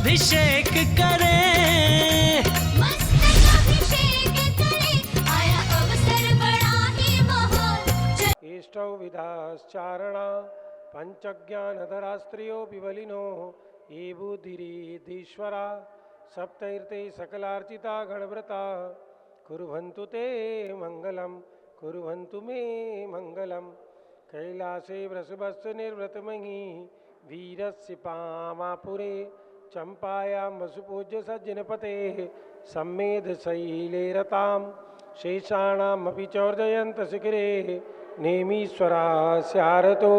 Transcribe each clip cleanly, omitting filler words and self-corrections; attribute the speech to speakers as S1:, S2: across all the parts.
S1: अभिषेक करें,
S2: मस्तक अभिषेक करें, आया अवसर बड़ा ही महान।
S3: इष्टौ विधाश्चारणा पंचज्ञानधरा स्त्रियो विबलिनो ये बुद्धिरीधीश्वरा सप्तैर्ते सकलार्चिता गणव्रता कुर्वन्तु ते मंगलम कुर्वन्तु मे मंगलम। कैलासे वृषभस्य निर्व्रतमयी वीरस्य पामापुरे चंपायां वसुपूज्य सज्जनपते सम्मेदशैले रतां शेषाणामपि चौर्जयन्त शिखरे नेमीश्वरास्यारतो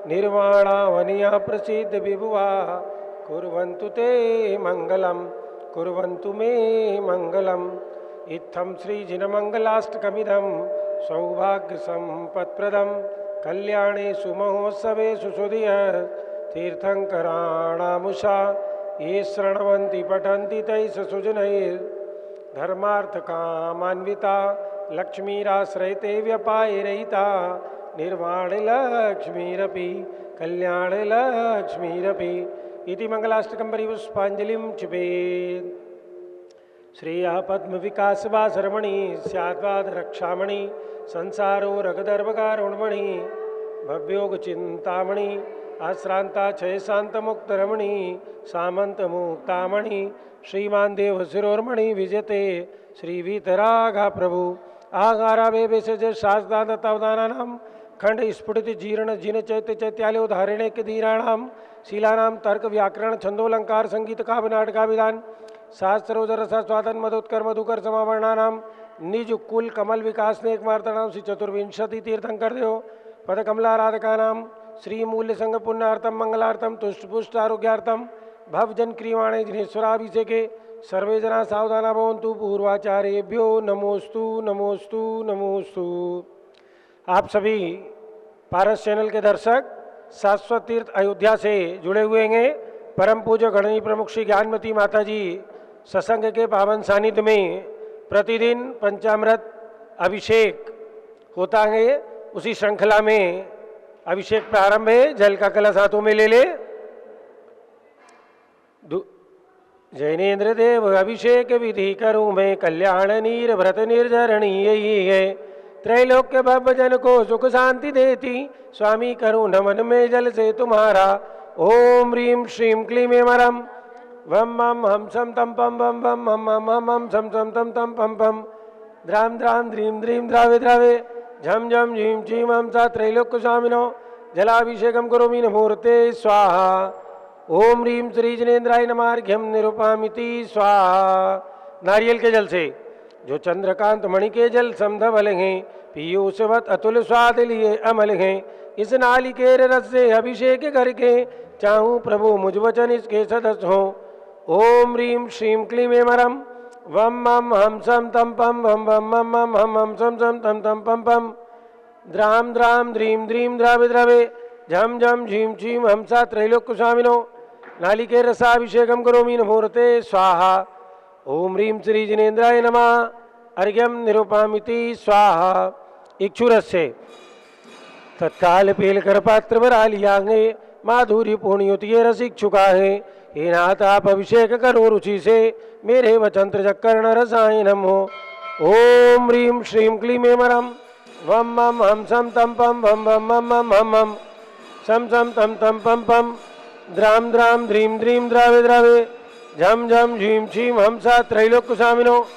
S3: निर्वाणावनिया प्रसिद्ध विभुवा कुर्वन्तु ते मंगलम कुर्वन्तु मे मंगलम। इत्थं श्रीजिनमङ्गलाष्टकमिदं सौभाग्यसम्पत्प्रदं कल्याणे सुमहोत्सवे सुसुधिय तीर्थङ्कराणामुषा ये शृण्वन्ति पठन्ति तैः सुजनैर्धर्मार्थकामान्विता लक्ष्मीराश्रयते व्यपायरहिता निर्वाणलक्ष्मीरपि कल्याणलक्ष्मीरपि। इति मंगलाष्टकं परिपुष्पाञ्जलिं क्षिपेत्। श्रेया पद्मविकासवासरमणि स्याद्वादरक्षामणि संसारो रगदर्भकारुण्मणि भव्योगचिन्तामणि आश्रान्ता क्षयशान्तमुक्तरमणि सामन्तमुक्तामणि श्रीमान देवशिरोर्मणि विजयते श्रीवीतरागा प्रभु आगारावे विसज शास्त्रादतावदानानां खंड स्फुटित जीर्ण जिन चैत्य चैत्यालय उदाहरणे के धीराणाम शिलानाम तर्क व्याकरण छंदोलंकार संगीत काव्य नाटकाभिधान शास्त्रोदर स्वादन मधुत्कर मधुकर समावर्णानाम निज कुल कमल विकास ने एक मार्तनाम श्री चतुर्विंशति तीर्थंकर देव पद कमलाराधकानाम श्री मूल्य संघ पुण्यार्थम मंगलार्थम तुष्टपुष्ट आरोग्यार्थम भवजन क्रियमाणे जिनेश्वराभिषेके सर्वे जना सावधाना भवन्तु पूर्वाचार्येभ्यो नमोस्तु नमोस्तु नमोस्तु। आप सभी पारस चैनल के दर्शक शाश्वत तीर्थ अयोध्या से जुड़े हुए हैं। परम पूज्य गणनी प्रमुख श्री ज्ञानमती माता जी सत्संग के पावन सानिध्य में प्रतिदिन पंचामृत अभिषेक होता है। उसी श्रृंखला में अभिषेक प्रारंभ है। जल का कलश हाथों में ले ले। जैनेन्द्र देव अभिषेक विधि करूं मैं कल्याण नीर व्रत निर्जरणी यही है त्रैलोक्य भवजन को सुख शांति देती स्वामी करूं नमन में जल से तुम्हारा ओम ह्रीं श्रीं क्लीं एमरम वम मम हम सम तम पम बम बम हम हम हम सम सम तम तम पम पम द्राम द्राम द्रीं द्रीं द्रावे द्रावे झम झम झीं झीं हम सा त्रैलोक्य स्वामिनो जलाभिषेकम करोमि नमोर्ते स्वाहा। ओम ह्रीं श्री जिनेन्द्राय नमार्घ्यम निरुपामिति स्वाहा। नारियल के जल से जो चंद्रकांत मणि के जल समधवल हैं पीयूषवत अतुल स्वाद लिए अमल हैं इस नालिकेर रस से अभिषेक करके चाहूँ प्रभु मुझ वचन इसके सदस्य हों। ओम ह्रीं श्रीं क्लीं एमरम वम मम हम सम तम पम वम वम मम मम हम हम सम सम तम तम पम पम द्राम द्राम द्रीं द्रीं द्रावे द्रावे झम झम झीं झीं हम सा त्रैलोक्य स्वामिनो नालिके रसाभिषेकम करोमि नमोर्ते स्वाहा। ओम ह्रीं श्री जिनेन्द्राय नमः अर्घ्यम निरुपामिति स्वाहा। इक्षुरस से तत्काल पेल कर पात्र भरा लिया है माधुरी पूर्णयुति रस इच्छुका है हे नाथ आप अभिषेक करो रुचि से मेरे वचंत्र चक्कर्ण रसायनम हो। ओम ह्रीं श्रीं क्लीं एमरम वम मम हम सम तम पम वम वम मम मम हम हम सम सम तम तम पम पम द्राम द्राम द्रीं द्रीं द्रावे द्रावे झम झम झीं झीं हम सा त्रैलोक्य स्वामिनो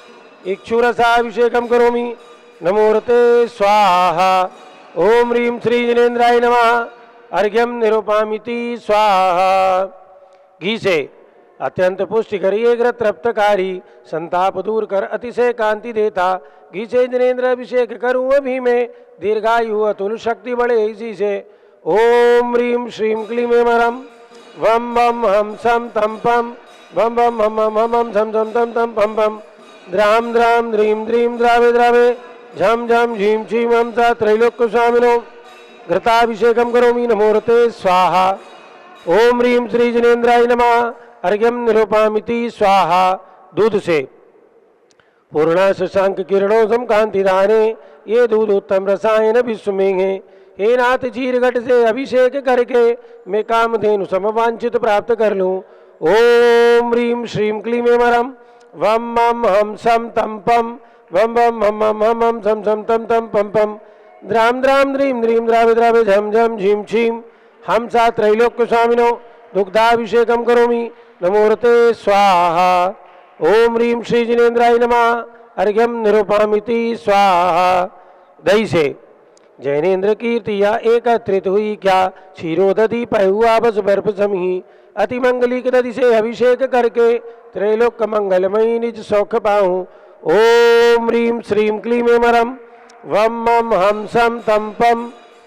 S3: इक्षुरसाभिषेकम करोमि नमोर्ते स्वाहा। ओम ह्रीं श्री जिनेन्द्राय नमः अर्घ्यम निरुपामिति स्वाहा। घी से अत्यंत पुष्टिकरी एक तृप्तकारी संताप दूर कर अतिशय कांति देता घी से जिनेन्द्र अभिषेक करूं अभी मैं दीर्घायु अतुल शक्ति बढ़े इसी से। ओम ह्रीं श्रीं क्लीं एमरम वम वम हम सम तम पम वम वम हम हम सम सम तम तम पम पम द्राम द्राम द्रीं द्रीं द्रावे द्रावे झम झम झीं झीं हम सा त्रैलोक्य स्वामिनो घृताभिषेकम करोमि नमोर्ते स्वाहा। ओम ह्रीं श्री जिनेन्द्राय नमः अर्घ्यम निरुपामिति स्वाहा। दूध से पूर्णा शशांक किरणों सम कांति दाने ये दूध उत्तम रसायन विश्व में है हे नाथ चीरघट से अभिषेक करके मैं कामधेनु समवांछित प्राप्त कर लूं। ओम ह्रीं श्रीं क्लीं ऐमरं वम मम हम सम तम पम वम वम हम हम हम सम सम तम तम पम पम द्रां द्रां द्रीं द्रीं द्रावे द्रावे झम झम झीं छीं हम सा त्रैलोक्य स्वामिनो दुग्धाभिषेकं करोमि नमोरते स्वाहा। ओम ह्रीं श्री जिनेन्द्राय नमः अर्घ्यम निरूपामिति स्वाहा। दही से जैनेन्द्र कीर्तिया एकत्रित हुई क्या क्षीरोदधि पहुआ बस बर्फ समी अति मंगलिक दधि से अभिषेक करके त्रैलोक मंगलमयी निज सौख पाऊं। ओम ह्रीं श्रीं क्लीं ऐमरं वम मम हम सम तम पम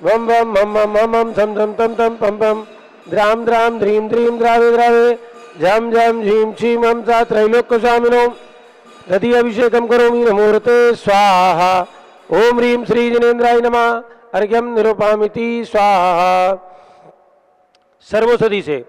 S3: वम वम हम हम हम सम सम तम तम पम पम द्रां द्रां ध्रीं द्रीं द्रावे द्रावे झम झम झीं छीं हम सा त्रैलोक्य स्वामिनो दधि अभिषेकं करोमि नमोरते स्वाहा। ओम ह्रीं श्री जिनेन्द्राय नमः अर्घ्यम निरूपामिति स्वाहा। सर्वौषधि से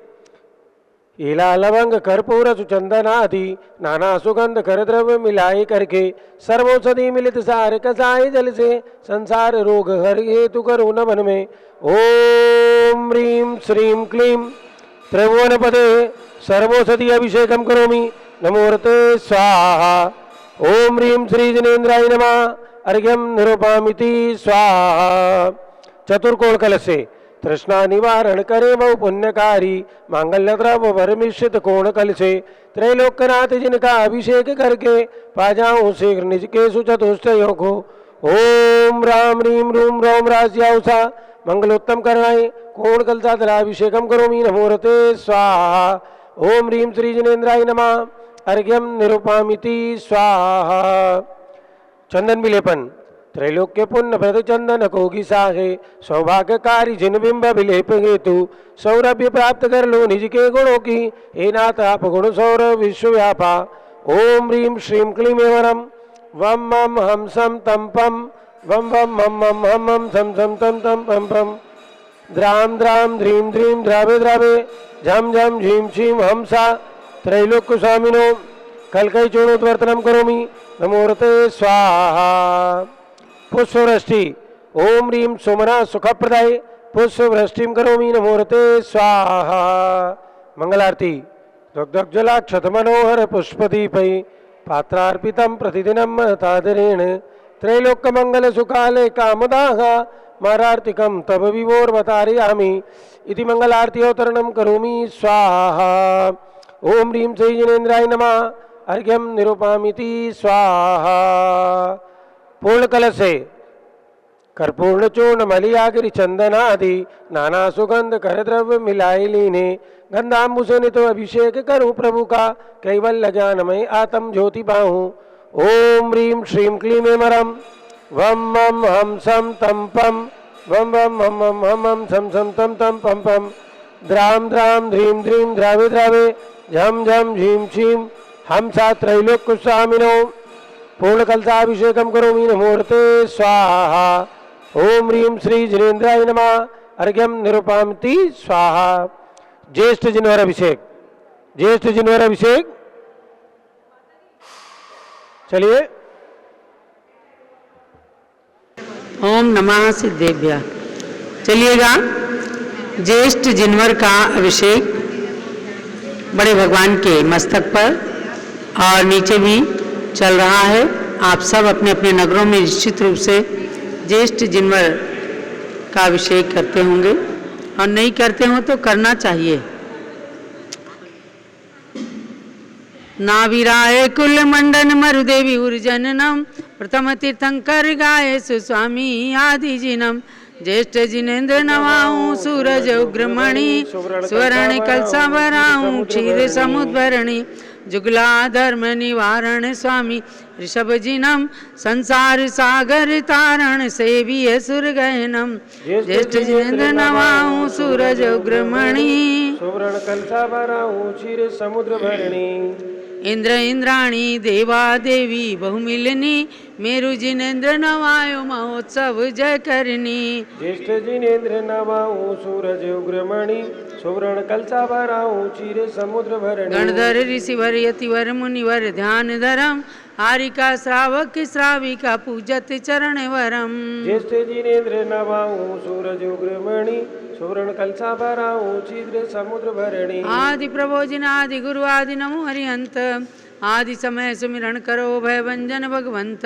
S3: इला लवंग कर्पूर सुचंदन आदि नाना सुगंध कर द्रव्य मिलाए करके सर्वौषधि मिलित सार कसाय जल से संसार रोग हर हेतु करो नमन में। ओम ह्रीं श्रीं क्लीं त्रिभुवन पदे सर्वौषधि अभिषेकं करोमि नमोरते स्वाहा। ओम ह्रीं श्री जिनेन्द्राय नमः अर्घ्यम निरूपामिति स्वाहा। चतुर्कोण कलश से तृष्णा निवारण करे बहु पुण्यकारी मांगल्य द्रव्य परमिश्रित कोण कल से त्रैलोक्यनाथ जिनका अभिषेक करके पा जाऊं शीघ्र निज के सुचतुष्टयों को। ओम राम ह्रीं रूम रोम रास्याउषा मंगलोत्तम करणाय कोण कलसा दलाभिषेकं करोमि नमोरते स्वाहा। ओम ह्रीं श्री जिनेन्द्राय नमः अर्घ्यम निरूपामिति स्वाहा। चंदन विलेपन त्रैलोक्य पुण्य प्रद चंदन कोगी साहे सौभाग्यकारी जिन बिंब विलेप हेतु सौरभ्य प्राप्त कर लो निज के गुणों की हे नाथ आप गुण सौरभ विश्वव्यापा। ओम ह्रीं श्रीं क्लीं ऐमरं वम मम हम सम तम पम वम वम हम हम सम सम तम तम पम पम द्रां द्रां ध्रीं द्रीं द्रावे द्रावे झम झम झीं छीं हम सा त्रैलोक्य स्वामिनो कलकै चूर्णोद्वर्तनं करोमि नमोरते स्वाहा। पुष्पवृष्टि ओम ह्रीं सोमना सुखप्रदाय पुष्पवृष्टिं करोमि नमोरते स्वाहा। मंगलारती दुग्धज्वलाक्षत मनोहर पुष्पदीपै पात्रार्पितं प्रतिदिनं तादरेण त्रैलोक्य मंगल सुकाले कामदाः मारार्तिकं तव विभोर्वतारयामि इति मंगलारती अवतरणं करोमि स्वाहा। ओम ह्रीं श्री जिनेन्द्राय नमः अर्घ्यम निरूपामिति स्वाहा। पूर्ण कलश से कर्पूर्ण चूर्ण मलियागिरि चंदन आदि नाना सुगंध कर द्रव्य मिलाए लीने गंधाम्बु से नित अभिषेक करूं प्रभु का कैवल्य ज्ञानमय आत्म ज्योति पाहूं। ओम ह्रीं श्रीं क्लीं ऐमरं वम मम हम सम तम पम वम वम हम हम सम सम तम तम पम पम द्रां द्रां ध्रीं द्रीं द्रावे द्रावे झम झम झीं छीं हम सा त्रैलोक्य स्वामिनो पूर्ण कलशाभिषेकं करोमि नमोरते स्वाहा। ओम ह्रीं श्री जिनेन्द्राय नमः अर्घ्यम निरूपामिति स्वाहा। ज्येष्ठ जिनवर अभिषेक ज्येष्ठ जिनवर अभिषेक चलिए।
S4: ओम नमः सिद्धेभ्य। चलिएगा ज्येष्ठ जिनवर का अभिषेक बड़े भगवान के मस्तक पर और नीचे भी चल रहा है। आप सब अपने अपने नगरों में निश्चित रूप से ज्येष्ठ जिनवर का अभिषेक करते होंगे और नहीं करते हो तो करना चाहिए। नाविराय कुल मंडन मरुदेवी उर्जननम प्रथम तीर्थंकर गाये सुस्वामी आदि जिनम ज्येष्ठ जिनेन्द्र नवाऊं सूरज उग्रमणि स्वर्ण कलसा भराऊं क्षीर समुद्भरणी जुगला धर्म निवारण स्वामी ऋषभ जिनम संसार सागर तारण सेवी सुर गहनम ज्येष्ठ जिनेन्द्र नवाऊं सूरज उग्रमणि
S3: सुवर्ण कलसा भराऊं क्षीर समुद्र भरणी
S4: इंद्र इंद्राणी देवा देवी बहुमिलनी मेरु जिनेन्द्र नवायो महोत्सव जय करनी
S3: ज्येष्ठ जिनेन्द्र नवाऊं सूरज उग्रमणि सुवर्ण कलसा भराऊं चीर समुद्र भरणी।
S4: गणधर ऋषिवर यतिवर मुनिवर ध्यान धरम हारिका श्रावक श्राविका पूजत चरण वरम।
S3: ज्येष्ठ जिनेन्द्र नवाऊं सूरज उग्रमणि सुवर्ण कलसा भराऊं चीर समुद्र भरणी।
S4: आदि प्रभोजन आदि गुरु आदि नमो हरिहंत आदि समय सुमिरन करो भय भंजन भगवंत।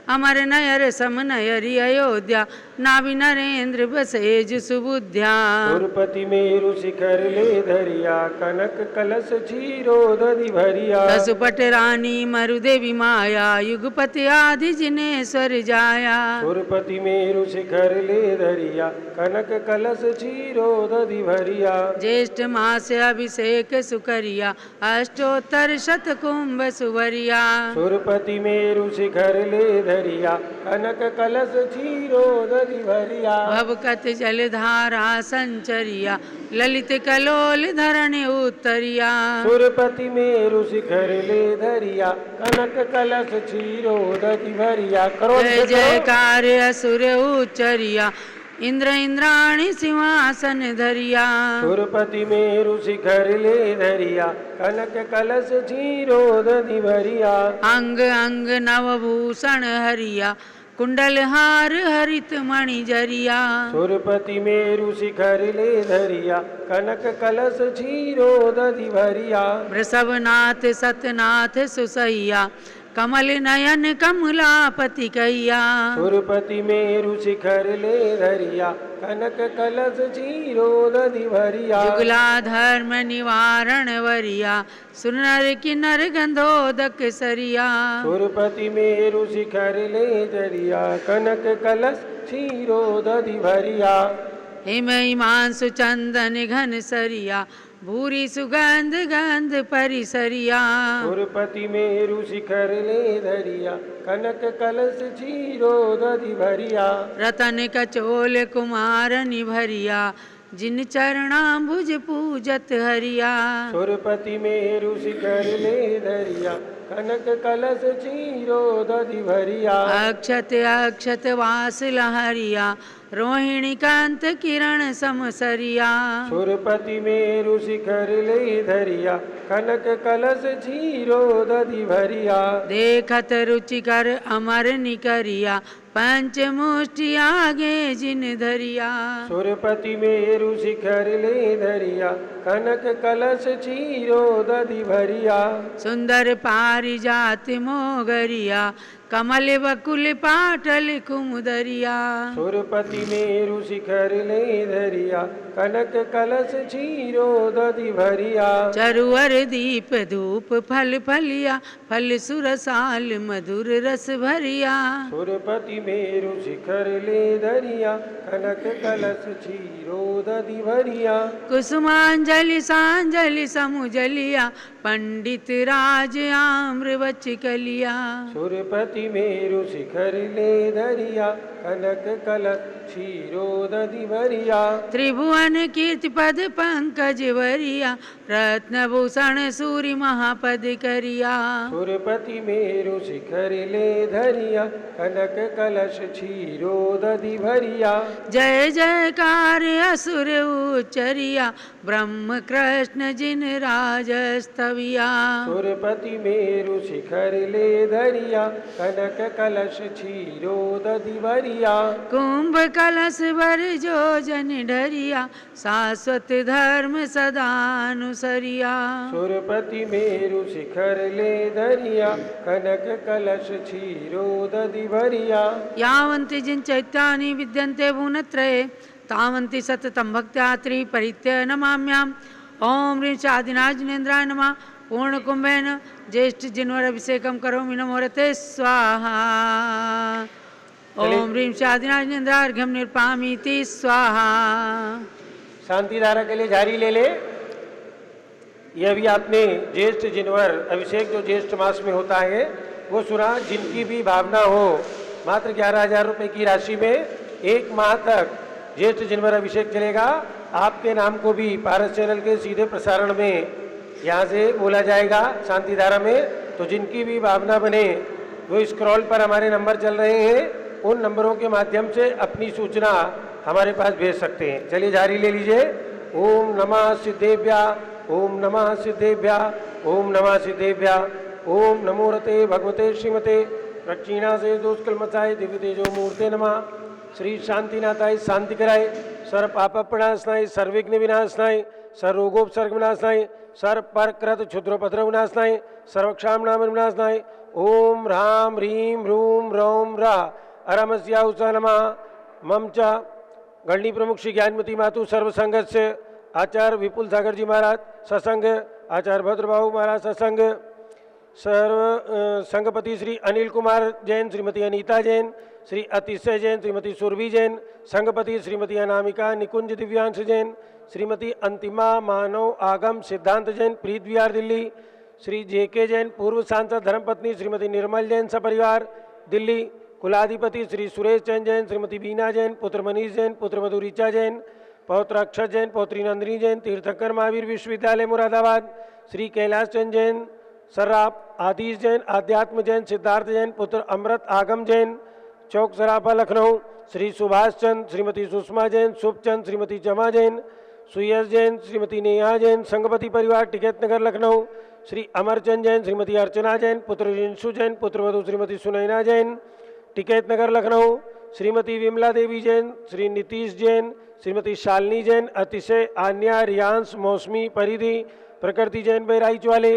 S4: अमर नयर सम नयरी अयोध्या नाभि नरेंद्र बसेज सुबुद्ध्या।
S3: सुरपति मेरु शिखर ले धरिया कनक कलश क्षीरोदधि भरिया।
S4: पशुपट रानी मरुदेवी माया युगपति आदि जिनेश्वर जाया।
S3: सुरपति मेरु शिखर ले धरिया कनक कलश क्षीरोदधि भरिया।
S4: ज्येष्ठ मास अभिषेक सुकरिया अष्टोत्तर शत कुंभ सुवरिया।
S3: सुरपति मेरु शिखर ले धरिया कनक कलश क्षीरोदधि भरिया।
S4: भवकत जलधारा संचरिया ललित कलोल धरण उत्तरिया।
S3: सुरपति मेरु शिखर ले धरिया कनक कलश क्षीरोदधि भरिया। करो
S4: जय जयकार असुर उच्चरिया इंद्र इंद्राणी सिंहासन धरिया।
S3: सुरपति मेरु शिखर ले धरिया कनक कलश क्षीरोदधि भरिया।
S4: अंग अंग नवभूषण हरिया कुंडल हार हरित मणि जरिया।
S3: सुरपति मेरु शिखर ले धरिया कनक कलश क्षीरोदधि भरिया।
S4: वृषभनाथ सतनाथ सुसैया कमल नयन कमलापति कैया।
S3: सुरपति मेरु शिखर ले धरिया कनक कलश क्षीरोदधि भरिया।
S4: जुगला धर्म निवारण वरिया सुनर किन्नर गंधोदक सरिया।
S3: सुरपति मेरु शिखर ले धरिया कनक कलश क्षीरोदधि भरिया।
S4: हिम हिमांशु चंदन घन सरिया भूरी सुगंध गंध परिसरिया।
S3: सुरपति मेरु शिखर ले धरिया कनक कलश क्षीरोदधि भरिया।
S4: रतन कचोल कुमार निभरिया जिन चरणाम्बुज पूजत हरिया।
S3: सुरपति मेरु शिखर ले धरिया कनक कलश क्षीरोदधि भरिया।
S4: अक्षत अक्षत वास लहरिया रोहिणी कांत किरण समसरिया।
S3: सुरपति मेरु शिखर ले धरिया कनक कलश क्षीरोदधि भरिया।
S4: देखत रुचिकर अमर निकरिया पंचमुष्टि आगे जिन धरिया।
S3: सुरपति मेरु शिखर ले धरिया कनक कलश क्षीरोदधि भरिया।
S4: सुंदर पारिजात मोगरिया कमल बकुल पाटल कुमुदरिया।
S3: सुरपति मेरु शिखर ले धरिया कनक कलश क्षीरोदधि भरिया।
S4: चरुअर दीप धूप फल फलिया फल सुरसाल मधुर रस भरिया।
S3: सुरपति मेरु शिखर ले धरिया कनक कलश क्षीरोदधि भरिया।
S4: कुसुमांजलि सांजलि समुजलिया पंडित राज आम्र वच कलिया।
S3: सुरपति मेरु शिखर ले धरिया कनक कलश क्षीरोदधि भरिया।
S4: त्रिभुवन कीर्ति पद पंकज वरिया रत्नभूषण सूरि महापद करिया।
S3: सुरपति मेरु शिखर ले धरिया कनक कलश क्षीरोदधि भरिया।
S4: जय जयकार असुर उच्चरिया ब्रह्म कृष्ण जिन राजस्तविया।
S3: सुरपति मेरु शिखर ले धरिया कनक कलश क्षीरोदधि भरिया।
S4: कुंभ कलश भर जो जन ढरिया शाश्वत धर्म सदानुसरिया।
S3: सुरपति मेरु शिखर ले धरिया कनक कलश क्षीरोदधि भरिया।
S4: यावन्ति जिन चैत्यानि विद्यन्ते भुवनत्रये तावन्ति सततं भक्त्या त्रिपरित्य नमाम्याम्। ओम ह्रीं चादिनाथ जिनेन्द्राय नमः। पूर्ण कुंभेन ज्येष्ठ जिनवर अभिषेकम करोमि नमोरते स्वाहा। ओम ह्रीं चादिनाथ जिनेन्द्रार्घ्यं निर्पामीति स्वाहा।
S3: शांति धारा के लिए जारी ले ले। यह भी आपने ज्येष्ठ जिनवर अभिषेक जो ज्येष्ठ मास में होता है वो सुना। जिनकी भी भावना हो मात्र 11,000 रुपये की राशि में 1 माह तक ज्येष्ठ जिनवर अभिषेक चलेगा। आपके नाम को भी पारस चैनल के सीधे प्रसारण में यहाँ से बोला जाएगा शांति धारा में। तो जिनकी भी भावना बने वो स्क्रॉल पर हमारे नंबर चल रहे हैं, उन नंबरों के माध्यम से अपनी सूचना हमारे पास भेज सकते हैं। चलिए जारी ले लीजिए। ओम नमः सिद्धेभ्या ओम नमः सिद्धेभ्या ओम नमः सिद्धेभ्या ओम नमो रते भगवते श्रीमते प्रक्षीणा से दोष्कलमसाय दिव्य तेजो मूर्ते नमः श्री शांतिनाथाय शांति कराय सर्व पाप प्रणाशनाय सर्विघ्न विनाशनाय सर्वरोगोपसर्ग विनाशनाय सर्व परकृत क्षुद्रोपद्रव विनाशनाय सर्वक्षाम नाम विनाशनाय ओम ह्रां ह्रीं ह्रूं रौं ह्राः अरमस्याहुषा नमः मम च गणनी प्रमुख श्री ज्ञानमती मातु सर्व संघस्य आचार्य विपुल सागर जी महाराज सत्संग आचार्य भद्रबाहु महाराज सत्संग सर्व संघपति श्री अनिल कुमार जैन श्रीमती अनीता जैन श्री अतिशय जैन श्रीमती सुरभि जैन संघपति श्रीमती अनामिका निकुंज दिव्यांश जैन श्रीमती अंतिमा मानव आगम सिद्धांत जैन प्रीत विहार दिल्ली श्री जेके जैन पूर्व सांसद धर्मपत्नी श्रीमती निर्मल जैन सपरिवार दिल्ली कुलाधिपति श्री सुरेश जैन जैन श्रीमती बीना जैन पुत्र मनीष जैन पुत्र मधु ऋचा जैन पौत्र अक्षत जैन पौत्री नंदिनी जैन तीर्थंकर महावीर विश्वविद्यालय मुरादाबाद श्री कैलाश चंद जैन सर्राफ आदिश जैन आध्यात्म जैन सिद्धार्थ जैन पुत्र अमृत आगम जैन चौक सराफा लखनऊ श्री सुभाष चंद श्रीमती सुषमा जैन शुभचंद श्रीमती जमा जैन सुयस जैन श्रीमती नेहा जैन संघपति परिवार टिकैत नगर लखनऊ श्री अमरचंद जैन श्रीमती अर्चना जैन पुत्र रिंशु जैन पुत्र वधु श्रीमती सुनैना जैन टिकैत नगर लखनऊ श्रीमती विमला देवी जैन श्री नीतीश जैन श्रीमती शालिनी जैन अतिशय आन्या रियांश मौसमी परिधि प्रकृति जैन बहराइच वाले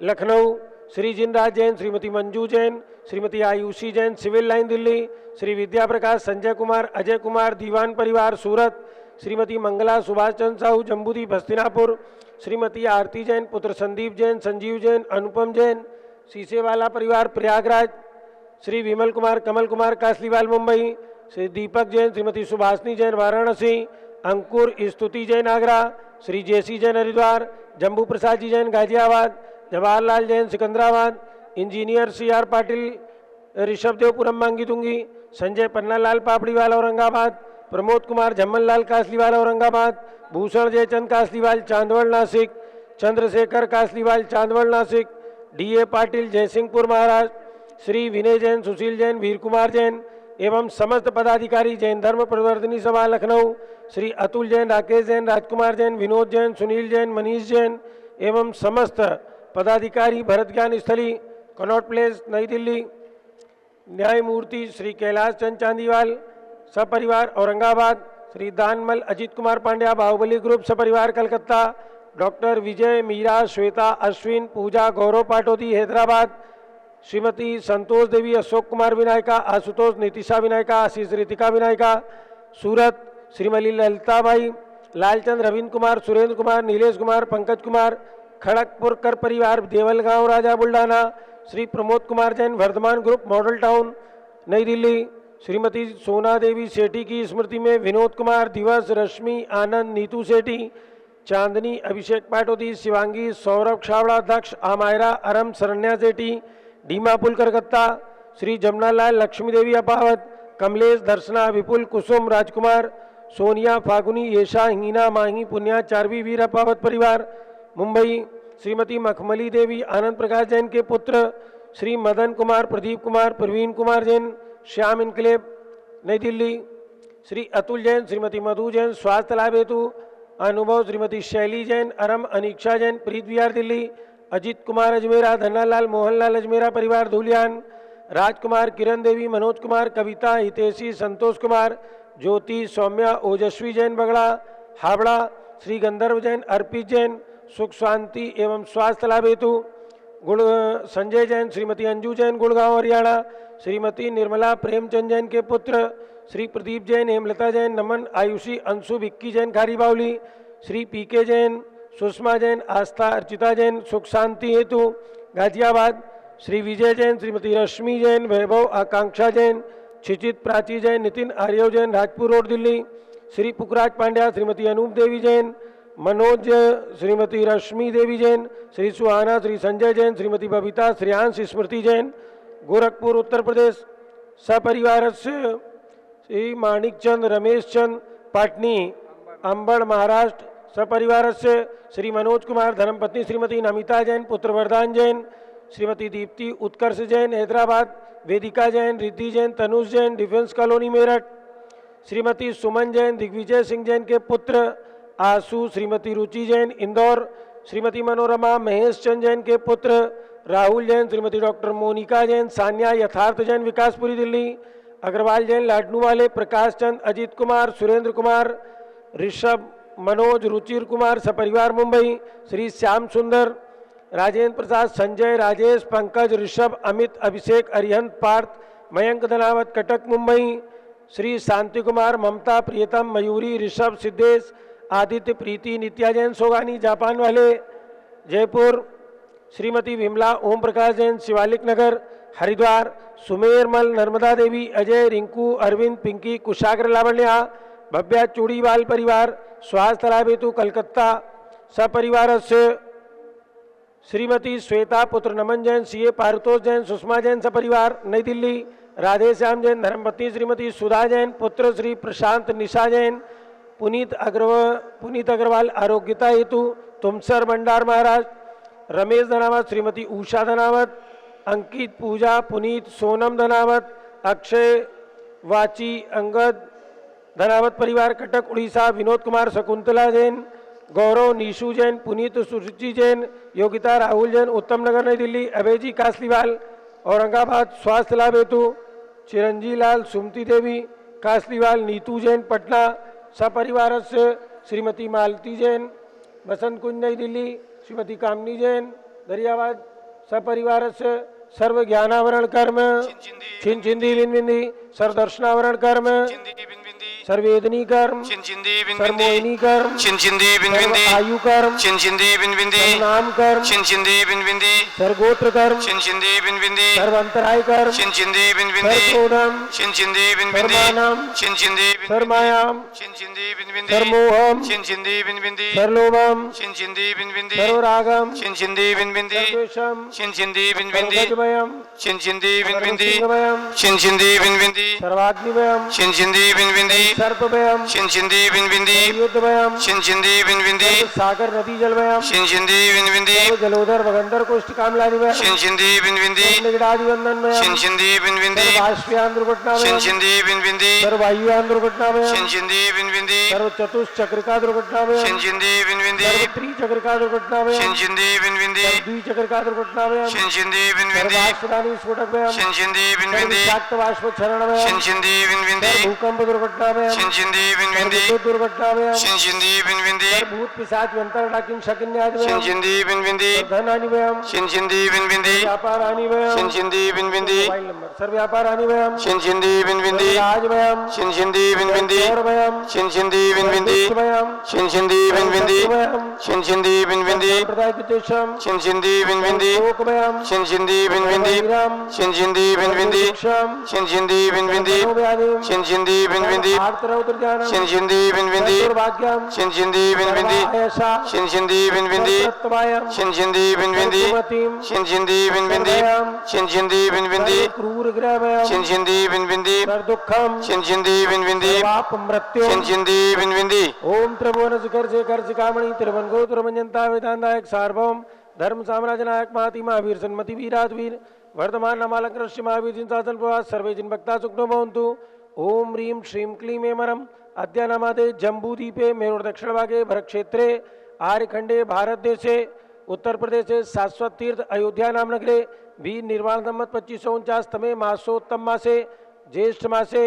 S3: लखनऊ श्री जिनराज जैन श्रीमती मंजू जैन श्रीमती आयुषी जैन सिविल लाइन दिल्ली श्री विद्या प्रकाश संजय कुमार अजय कुमार दीवान परिवार सूरत श्रीमती मंगला सुभाष चंद्र साहू जम्बूदीप हस्तिनापुर श्रीमती आरती जैन पुत्र संदीप जैन संजीव जैन अनुपम जैन सीसेवाला परिवार Prayagraj Shri Vimal Kumar Kamal Kumar Kasliwal Mumbai Shri Deepak Jain Shrimati Subhashini Jain Varanasi Ankur Stuti Jain Agra Shri JC Jain Haridwar Jambu Prasad ji Jain Ghaziabad Jawaharlal Jain Sikandrabad engineer C R Patil Rishabhdevpuram Mangi Tungi Sanjay Pannalal Papdiwal Aurangabad Pramod Kumar Jhammanlal Kasliwal Aurangabad Bhushan Jaichand Kasliwal Chandwad Nashik Chandrashekhar Kasliwal Chandwad Nashik DA Patil Jaysingpur Maharashtra Shri Vinay Jain Sushil Jain Veer Kumar Jain एवं समस्त पदाधिकारी जैन धर्म प्रवर्तनी सभा लखनऊ श्री अतुल जैन राकेश जैन राजकुमार जैन विनोद जैन सुनील जैन मनीष जैन एवं समस्त पदाधिकारी भरत ज्ञान स्थली कनॉट प्लेस नई दिल्ली न्यायमूर्ति श्री कैलाश चंद चांदीवाल सपरिवार औरंगाबाद श्री दानमल अजित कुमार पांड्या बाहुबली ग्रुप सपरिवार कलकत्ता डॉक्टर विजय मीरा श्वेता अश्विन पूजा गौरव पाटोदी हैदराबाद श्रीमती संतोष देवी अशोक कुमार विनायका आशुतोष नीतिशा विनायका आशीष रितिका विनायका सूरत श्रीमती ललिताबाई लालचंद रविंद्र कुमार सुरेंद्र कुमार नीलेश कुमार पंकज कुमार खड़गपुरकर परिवार Deulgaon Raja Buldhana Shri Pramod Kumar Jain Vardhman group model town Nai Delhi Shrimati सोना देवी सेठी की स्मृति में विनोद कुमार दिवस रश्मि आनंद नीतू सेठी चांदनी अभिषेक पाटोदी शिवांगी सौरभ छावड़ा दक्ष आमायरा अरम शरण्या सेठी डीमापुल कलकत्ता श्री जमनालाल लक्ष्मी देवी अपावत कमलेश दर्शना विपुल कुसुम राजकुमार सोनिया फागुनी येशा हिंगीना माही पुन्या चारवी वीर अपावत परिवार मुंबई श्रीमती मखमली देवी आनंद प्रकाश जैन के पुत्र श्री मदन कुमार प्रदीप कुमार प्रवीण कुमार जैन श्याम इनकलेब नई दिल्ली श्री अतुल जैन श्रीमती मधु जैन स्वास्थ्य लाभ हेतु अनुभव श्रीमती शैली जैन अरम अनीक्षा जैन प्रीत विहार दिल्ली अजित कुमार अजमेरा धन्नालाल मोहनलाल अजमेरा परिवार धूलियान राजकुमार किरण देवी मनोज कुमार कविता हितेशी संतोष कुमार ज्योति सौम्या ओजस्वी जैन बगड़ा हावड़ा श्री गंधर्व जैन अर्पित जैन सुख शांति एवं स्वास्थ्य लाभ हेतु गुड़ संजय जैन श्रीमती अंजू जैन गुड़गांव हरियाणा श्रीमती निर्मला प्रेमचंद जैन के पुत्र श्री प्रदीप जैन हेमलता जैन नमन आयुषी अंशु विक्की जैन खारीबावली श्री पीके जैन सुषमा जैन आस्था अर्चिता जैन सुख शांति हेतु गाजियाबाद श्री विजय जैन श्रीमती रश्मि जैन वैभव आकांक्षा जैन क्षिचित प्राची जैन नितिन आर्यव जैन राजपुर रोड दिल्ली श्री पुखराज पांड्या श्रीमती अनूप देवी जैन मनोज श्रीमती रश्मि देवी जैन श्री सुहाना श्री संजय जैन श्रीमती बबीता श्रेयांश स्मृति जैन गोरखपुर उत्तर प्रदेश सपरिवार से श्री माणिक चंद रमेश चंद पाटनी अंबड़ महाराष्ट्र सपरिवार से श्री मनोज कुमार धर्मपत्नी श्रीमती नमिता जैन पुत्र वरदान जैन श्रीमती दीप्ति उत्कर्ष जैन हैदराबाद वेदिका जैन रिद्धि जैन तनुष जैन डिफेंस कॉलोनी मेरठ श्रीमती सुमन जैन दिग्विजय सिंह जैन के पुत्र आसू श्रीमती रुचि जैन इंदौर, श्रीमती मनोरमा महेश चंद जैन के पुत्र राहुल जैन, श्रीमती डॉक्टर मोनिका जैन, सान्या यथार्थ जैन विकासपुरी दिल्ली, अग्रवाल जैन लाडनू वाले, प्रकाश चंद, अजीत कुमार, सुरेंद्र कुमार, ऋषभ, मनोज, रुचिर कुमार सपरिवार मुंबई, श्री श्याम सुंदर, राजेंद्र प्रसाद, संजय, राजेश, पंकज, ऋषभ, अमित, अभिषेक, अरिहंत, पार्थ, मयंक धनावत कटक मुंबई, श्री शांति कुमार, ममता, प्रियतम, मयूरी, ऋषभ, सिद्धेश, आदित्य, प्रीति, नित्या जैन सोगानी जापान वाले जयपुर, श्रीमती विमला, ओम प्रकाश जैन शिवालिक नगर हरिद्वार, सुमेर मल, नर्मदा देवी, अजय, रिंकू, अरविंद, पिंकी, कुशाग्र लावण्या, भव्या चूड़ीवाल परिवार स्वास्थ्य लाभ हेतु कलकत्ता सपरिवार से, श्रीमती श्वेता पुत्र नमन जैन, सीए पारितोष जैन, सुषमा जैन सपरिवार नई दिल्ली, राधे श्याम जैन धर्मपत्नी श्रीमती सुधा जैन, पुत्र श्री प्रशांत निशा जैन, पुनीत अग्रवाल आरोग्यता हेतु तुमसर भंडार महाराष्ट्र, रमेश धनावत, श्रीमती उषा धनावत, अंकित, पूजा, पुनीत, सोनम धनावत, अक्षय, वाची, अंगद धनावत परिवार कटक उड़ीसा, विनोद कुमार, शकुंतला जैन, गौरव, नीशू जैन, पुनीत, सुरुचि जैन, योगिता, राहुल जैन उत्तम नगर नई दिल्ली, अभय जी कासलीवाल औरंगाबाद स्वास्थ्य लाभ हेतु, चिरंजी लाल, सुमति देवी कासलीवाल, नीतू जैन पटना सपरिवार से, श्रीमती मालती जैन बसंत कुंज नई दिल्ली, श्रीमती कामनी जैन दरियाबाद सपरिवार से, सर्व ज्ञानावरण कर्म छिंदी बिंदी, सर्वदर्शनावरण कर्म सर्वेदनी कर्म सर्वमोहिनी कर्म आयु कर्म नाम कर्म सर्वगोत्र कर्म सर्वंतराय कर्म सर्वोदम सर्वमानम सर्वमायाम सर्वमोहम सर्वलोभम सर्वरागम सर्वद्वेषम सर्वगजभयम सर्वाग्निभयम सर्पभयम युद्धभयम सागर नदी जलभयम जलोदर भगंदर कोष्ठ कामलानि निगड़ादिवंदन बाष्पयान दुर्घटना सर्ववायुयान दुर्घटना सर्व चतुष्चक्रिका दुर्घटना त्रिचक्रिका दुर्घटना द्विचक्रिका दुर्घटना स्फोटक बाष्पक्षरण भूकंप दुर्घटना दुर्घटना भूत पिशाच यंत्र डाकिन शकिन्यादि धनानि व्ययम व्यापारानि व्ययम मोबाइल नंबर सर्व व्यापारानि व्ययम राज व्ययम और व्ययम प्रदाय कुतेशम लोक व्ययम क्रूर ग्रह ओम त्रिभुवन शिखर शेखर शिखामणि त्रिभुवन गोत्र मंजनता वेदांतायक सार्वभौम धर्म साम्राज्य नायक महाति महावीर सन्मति वीराजवीर वर्धमान नमालंकृष्य महावीर जिन शासन प्रवास सर्वे जिन भक्ता सुखनो भवन्तु। ओम ह्रीं श्रीं क्लीं एमरम अद्य नमादे जम्बूदीपे मेरुर दक्षिण भागे भरत क्षेत्रे आर्यखंडे भारत देशे उत्तर प्रदेशे शाश्वत तीर्थ अयोध्या नाम नगरे वीर निर्वाण संवत 2549 तमे मासोत्तम मासे ज्येष्ठ मासे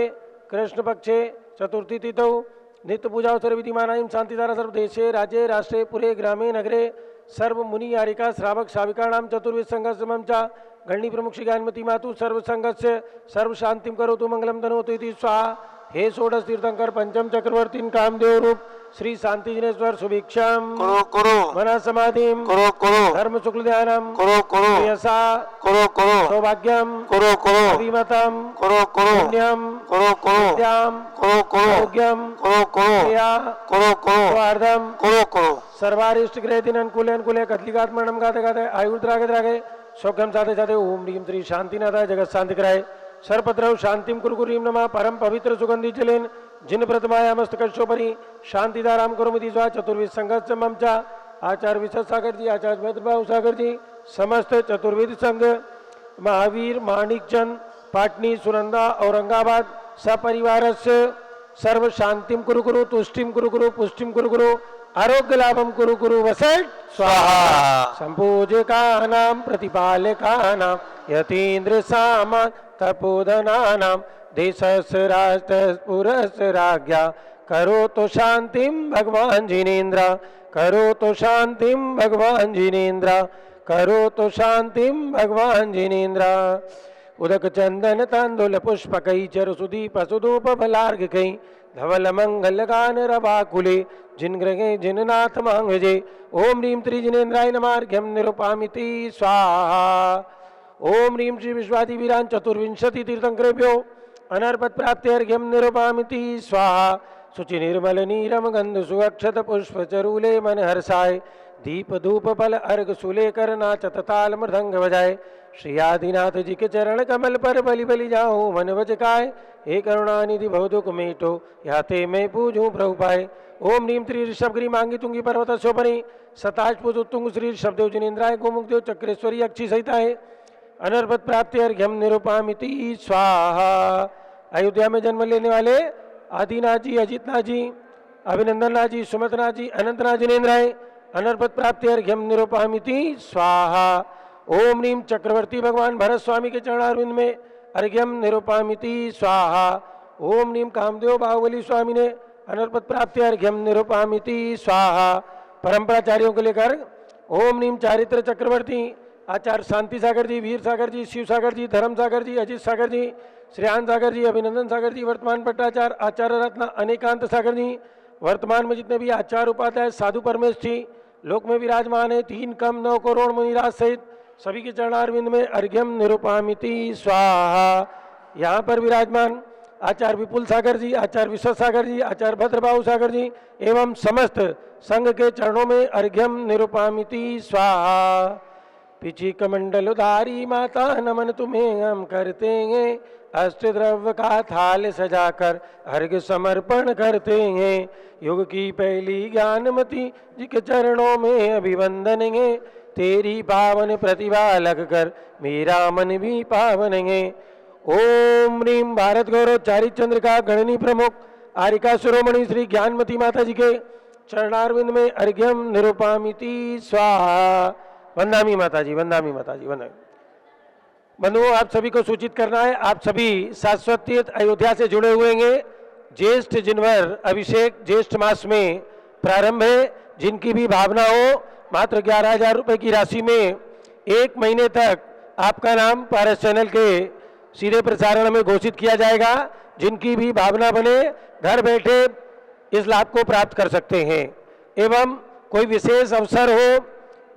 S3: कृष्ण पक्षे चतुर्थी तिथौ नित्य पूजा विधिमानां शांतिधारा सर्वदेशे राज्ये राष्ट्रे पुरे ग्रामे नगरे सर्व मुनि यारिका श्रावक श्राविकाणां चतुर्विध संघर्षमं च गणी प्रमुख श्री ज्ञानमती मातु सर्व संघस्य सर्व शांतिम करोतु मंगलम तनोतु इति स्वाहा। हे षोडश तीर्थंकर पंचम चक्रवर्ती कामदेव रूप श्री शांति जिनेश्वर सुभिक्षाम मना समाधिम धर्म शुक्ल ध्यानम यशा सौभाग्यम अभिमतम पुण्यम विद्याम आरोग्यम स्वार्धम सर्वारिष्ट ग्रह दिन अनुकूले अनुकूले कदलिकात मरणम गाते गाते आयुर्द्रागे द्रागे सौख्यम साधे साधे ओम ह्रीं श्री शांतिनाथाय जगत शांति कराए सर्वपद्रव शांतिम कुरकुरीं नमः परम पवित्र सुगंधि जलेन जिन प्रथमाया मस्तकोपरि शांतिधाराम कुरुमिति स्वा चतुर्विध संघर्ष मम च आचार्य विशेष सागर जी आचार्य भद्रबाहु सागर जी समस्त चतुर्विध संघ महावीर माणिकचंद पाटनी सुनंदा औरंगाबाद सपरिवार से सर्व शांतिम कुरु तुष्टिम कुरु पुष्टिम कुरु आरोग्य लाभम कुरु कुरु वसट स्वाहा संपूजकानां प्रतिपालकानां यतीन्द्र सामा तपोधनानां देशस्य राष्ट्रस्य पुरस्य राज्ञा करोतु शांतिं भगवान जिनेन्द्र करोतु शांतिं भगवान जिनेन्द्र करोतु शांतिं भगवान जिनेन्द्र उदक चंदन तांदुल पुष्पकई चर सुदीप सुधूप फलार्घ्यकई धवल मंगल गान रवाकुले जिन ग्रहे जिन नाथ मांगजे ओम ह्रीं त्रिजिनेन्द्राय नमार्घ्यम निरुपामिति स्वाहा ओम ह्रीं श्री विश्वादि वीरान चतुर्विंशति तीर्थंकरेभ्यो अनर्पत प्राप्त्यर्घ्यम निरुपामिति स्वाहा शुचि निर्मल नीरम गंध सुअक्षत पुष्प चरूले मन हर्षाय दीप धूप फल अर्घ सुलेकर नाचत ताल मृदंग बजाए श्री आदिनाथ जी के चरण कमल पर बलि बलि जाओ मन वजकाय हे करुणानिधि भवदुख मेटो याते मैं पूजूं प्रभु पाए ओम नीम त्रि ऋषभगिरी मांगी तुंगी पर्वत शोभनी सताशपुज उत्तुंग श्री ऋषभदेव जिनेन्द्राय गोमुखदेव चक्रेश्वरी अक्षी सहिताय अनर्पत प्राप्ति अर्घ्यम निरुपामिति स्वाहा। अयोध्या में जन्म लेने वाले आदिनाथ जी, अजितनाथ जी, अभिनंदननाथ जी, सुमतनाथ जी, अनंतनाथ जिनेन्द्राय अनर्पत प्राप्ति अर्घ्यम निरुपामिति स्वाहा। ओम नीम चक्रवर्ती भगवान भरत स्वामी के चरणारविंद में अर्घ्यम निरुपामिति स्वाहा। ओम नीम कामदेव बाहुबली स्वामी ने अनर्पत प्राप्ति अर्घ्यम निरुपामिति स्वाहा। परंपराचार्यों को लेकर ओम नीम चारित्र चक्रवर्ती आचार्य शांति सागर जी, वीर सागर जी, शिव सागर जी, धर्म सागर जी, अजित सागर जी, श्रेयान सागर जी, अभिनंदन सागर जी, वर्तमान भट्टाचार्य, आचार्य रत्न अनेकांत सागर जी, वर्तमान में जितने भी आचार्य उपाध्याय साधु परमेश जी लोक में विराजमान है 3 कम 9 करोड़ मुनिराज सहित सभी के चरणारविंद में अर्घ्यम निरुपामिति स्वाहा। यहाँ पर विराजमान आचार्य विपुल सागर जी, आचार्य विश्व सागर जी, आचार्य भद्रबाहु सागर जी एवं समस्त संघ के चरणों में अर्घ्यम निरुपामिति स्वाहा। पिची कमंडल उधारी माता नमन तुम्हें हम करते हैं, अष्टद्रव्य का थाल सजाकर अर्घ्य समर्पण करते हैं। युग की पहली ज्ञानमती जी के चरणों में अभिवंदन है, तेरी पावन प्रतिभा लगकर मेरा मन भी पावन है। ओम ह्रीं भारत गौरव चारित चंद्रिका गणनी प्रमुख आरिका शिरोमणि श्री ज्ञानमती माता जी के चरणारविंद में अर्घ्यम निरुपामिति स्वाहा। वंदामी माता जी, वंदामी माता जी, वंदामी। बंधुओं, आप सभी को सूचित करना है, आप सभी शाश्वत तीर्थ अयोध्या से जुड़े हुए हैं। ज्येष्ठ जिनवर अभिषेक ज्येष्ठ मास में प्रारंभ है। जिनकी भी भावना हो मात्र 11,000 रुपये की राशि में 1 महीने तक आपका नाम पारस चैनल के सीधे प्रसारण में घोषित किया जाएगा। जिनकी भी भावना बने घर बैठे इस लाभ को प्राप्त कर सकते हैं। एवं कोई विशेष अवसर हो,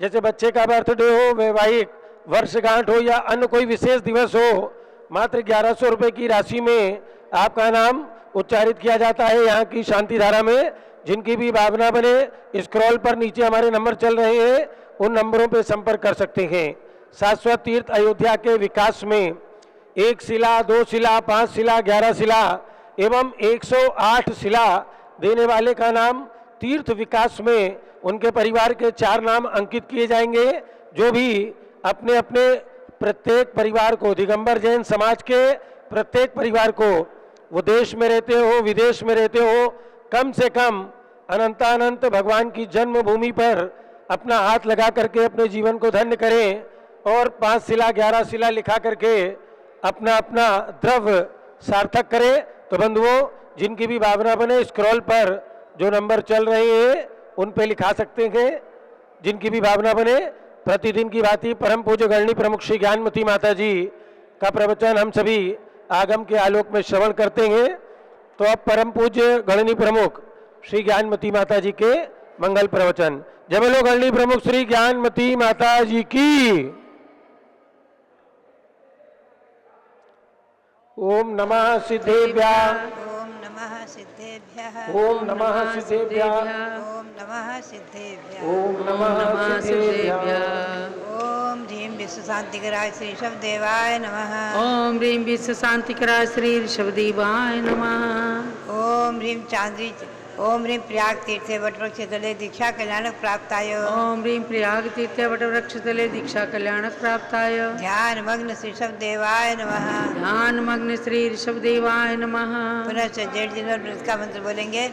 S3: जैसे बच्चे का बर्थडे हो, वैवाहिक वर्षगांठ हो या अन्य कोई विशेष दिवस हो, मात्र 1100 रुपये की राशि में आपका नाम उच्चारित किया जाता है यहाँ की शांति धारा में। जिनकी भी भावना बने स्क्रॉल पर नीचे हमारे नंबर चल रहे हैं, उन नंबरों पर संपर्क कर सकते हैं। शाश्वत तीर्थ अयोध्या के विकास में 1 शिला, 2 शिला, 5 शिला, 11 शिला एवं 108 शिला देने वाले का नाम तीर्थ विकास में उनके परिवार के 4 नाम अंकित किए जाएंगे। जो भी अपने अपने प्रत्येक परिवार को, दिगंबर जैन समाज के प्रत्येक परिवार को, वो देश में रहते हो विदेश में रहते हो, कम से कम अनंतानंत भगवान की जन्मभूमि पर अपना हाथ लगा करके अपने जीवन को धन्य करें और 5 शिला 11 शिला लिखा करके अपना अपना द्रव्य सार्थक करें। तो बंधुओं, जिनकी भी भावना बने स्क्रॉल पर जो नंबर चल रहे हैं उन पे लिखा सकते हैं। जिनकी भी भावना बने प्रतिदिन की भांति परम पूज्य गणनी प्रमुख श्री ज्ञानमती माता जी का प्रवचन हम सभी आगम के आलोक में श्रवण करते हैं। तो अब परम पूज्य गणनी प्रमुख श्री ज्ञानमती माता जी के मंगल प्रवचन। जय बोलो गणनी प्रमुख श्री ज्ञानमती माता जी की। ओम नमः सिद्धेभ्यः,
S5: ओम नमः सिद्धेभ्यः,
S3: ओम नमः सिद्धेभ्यः,
S5: ओम नमः सिद्धेभ्यः,
S3: ओम नमः सिद्धेभ्यः।
S5: ओम ह्रीं विश्व शांतिकराय श्री ऋषभदेवाय नमः।
S4: ओम ह्रीं विश्व शांतिकराय श्री ऋषभदेवाय नमः।
S5: ओम ह्रीं चांद्री ओम ह्रीं प्रयाग तीर्थे वटवृक्ष तले दीक्षा कल्याणक प्राप्ताय।
S4: ओम ह्रीं प्रयाग तीर्थे वटवृक्ष तले दीक्षा कल्याणक प्राप्ताय।
S5: ध्यान मग्न श्री ऋषभदेवाय नमः।
S4: ध्यान मग्न श्री ऋषभदेवाय नमः।
S5: पुनश्च जेठ दिन और व्रत का मंत्र बोलेंगे।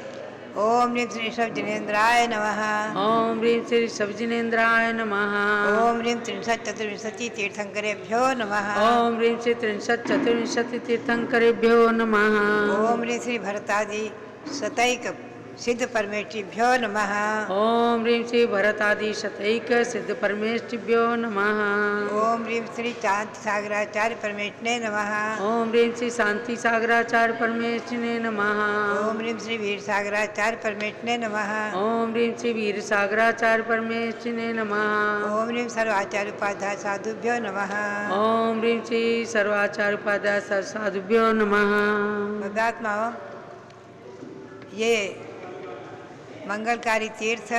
S5: ओम ह्रीं श्री ऋषभजिनेन्द्राय नमः।
S4: ओम ह्रीं श्री ऋषभजिनेन्द्राय नमः।
S5: ओम ह्रीं त्रिंशत् चतुर्विंशति तीर्थंकरेभ्यो नमः।
S4: ओम ह्रीं श्री त्रिंशत् चतुर्विंशति तीर्थंकरेभ्यो नमः।
S5: ओम ह्रीं श्री भरतादि शतैक सिद्ध परमेष्ठिभ्यो नमः।
S4: ओम ह्रीं श्री भरतादि शतैक सिद्ध परमेष्ठिभ्यो नमः।
S5: ओम ह्रीं श्री शांति सागराचार्य परमेष्ठिने नमः।
S4: ओम ह्रीं श्री शांति सागराचार्य परमेष्ठिने नमः।
S5: ओम ह्रीं श्री वीर सागराचार्य परमेष्ठिने नमः।
S4: ओम ह्रीं श्री वीर सागराचार्य परमेष्ठिने नमः।
S5: ओम ह्रीं सर्वाचार्य उपाध्याय साधुभ्यो नमः।
S4: ओम ह्रीं श्री सर्वाचार्य उपाध्याय साधुभ्यो नमः।
S5: भक्तात्माओं, ये मंगलकारी तीर्थ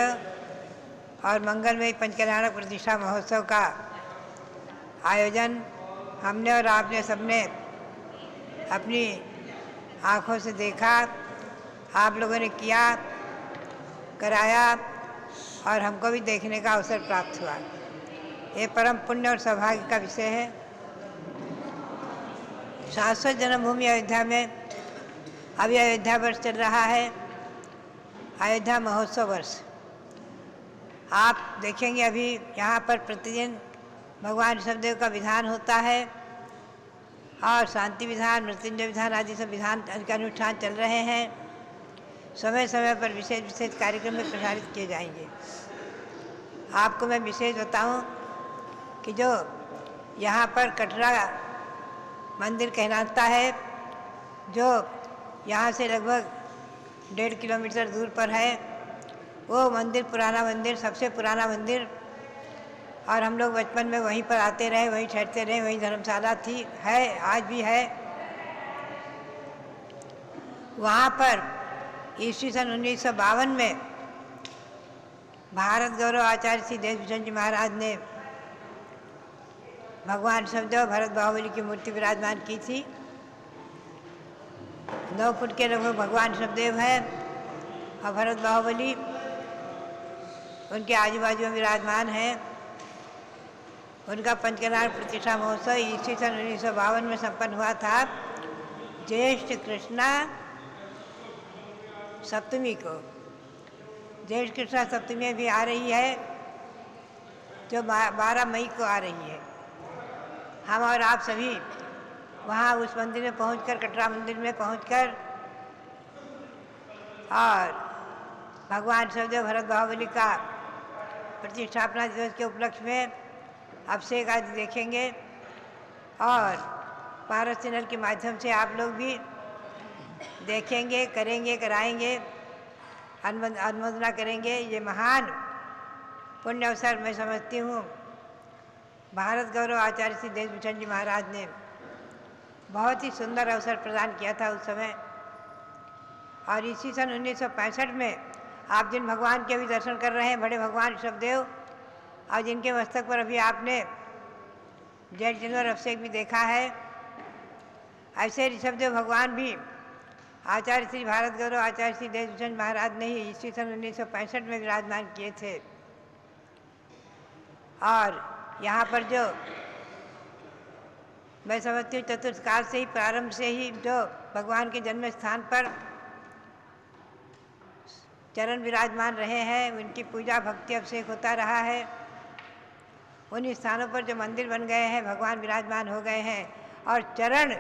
S5: और मंगलमय पंचकल्याणक प्रतिष्ठा महोत्सव का आयोजन हमने और आपने सबने अपनी आँखों से देखा, आप लोगों ने किया, कराया और हमको भी देखने का अवसर प्राप्त हुआ। ये परम पुण्य और सौभाग्य का विषय है। शाश्वत जन्मभूमि अयोध्या में अभी अयोध्या वर्ष चल रहा है, अयोध्या महोत्सव वर्ष। आप देखेंगे अभी यहाँ पर प्रतिदिन भगवान ऋषभदेव का विधान होता है और शांति विधान, मृत्युंजय विधान आदि सब विधान के अनुष्ठान चल रहे हैं। समय समय पर विशेष विशेष कार्यक्रम में प्रसारित किए जाएंगे। आपको मैं विशेष बताऊं कि जो यहाँ पर कटरा मंदिर कहलाता है, जो यहाँ से लगभग 1.5 किलोमीटर दूर पर है, वो मंदिर पुराना मंदिर, सबसे पुराना मंदिर, और हम लोग बचपन में वहीं पर आते रहे, वहीं ठहरते रहे, वहीं धर्मशाला थी, है, आज भी है। वहाँ पर ईस्वी सन 1952 में भारत गौरव आचार्य श्री देशभूषण जी महाराज ने भगवान ऋषभदेव भरत बाहुबली की मूर्ति विराजमान की थी। 9 फुट के लगभग भगवान ऋषभदेव है और भरत बाहुबली उनके आजू बाजू में विराजमान है। उनका पंचकल्याण प्रतिष्ठा महोत्सव ईस्वी सन 1952 में संपन्न हुआ था, ज्येष्ठ कृष्णा सप्तमी को। ज्येष्ठ कृष्णा सप्तमी भी आ रही है, जो 12 मई को आ रही है। हम और आप सभी वहाँ उस मंदिर में पहुंचकर, कटरा मंदिर में पहुंचकर, और भगवान ऋषभदेव भरत बाहुबली का प्रतिष्ठापना दिवस के उपलक्ष्य में अभिषेक आदि देखेंगे और पारस चैनल के माध्यम से आप लोग भी देखेंगे, करेंगे, कराएंगे, अनुमोदना करेंगे। ये महान पुण्य अवसर मैं समझती हूँ भारत गौरव आचार्य श्री देशभूषण जी महाराज ने बहुत ही सुंदर अवसर प्रदान किया था उस समय। और इसी सन 1965 में आप जिन भगवान के अभी दर्शन कर रहे हैं, बड़े भगवान ऋषभदेव, और जिनके मस्तक पर अभी आपने जय जिनवर अभिषेक भी देखा है, ऐसे ऋषभदेव भगवान भी आचार्य श्री भारत गौरव आचार्य श्री देशभूषण महाराज ने ही ईस्वी सन 1965 में विराजमान किए थे। और यहाँ पर जो मैं समझती हूँ चतुर्थकाल से ही, प्रारंभ से ही जो भगवान के जन्म स्थान पर चरण विराजमान रहे हैं, उनकी पूजा भक्ति अभिषेक होता रहा है। उन स्थानों पर जो मंदिर बन गए हैं, भगवान विराजमान हो गए हैं, और चरण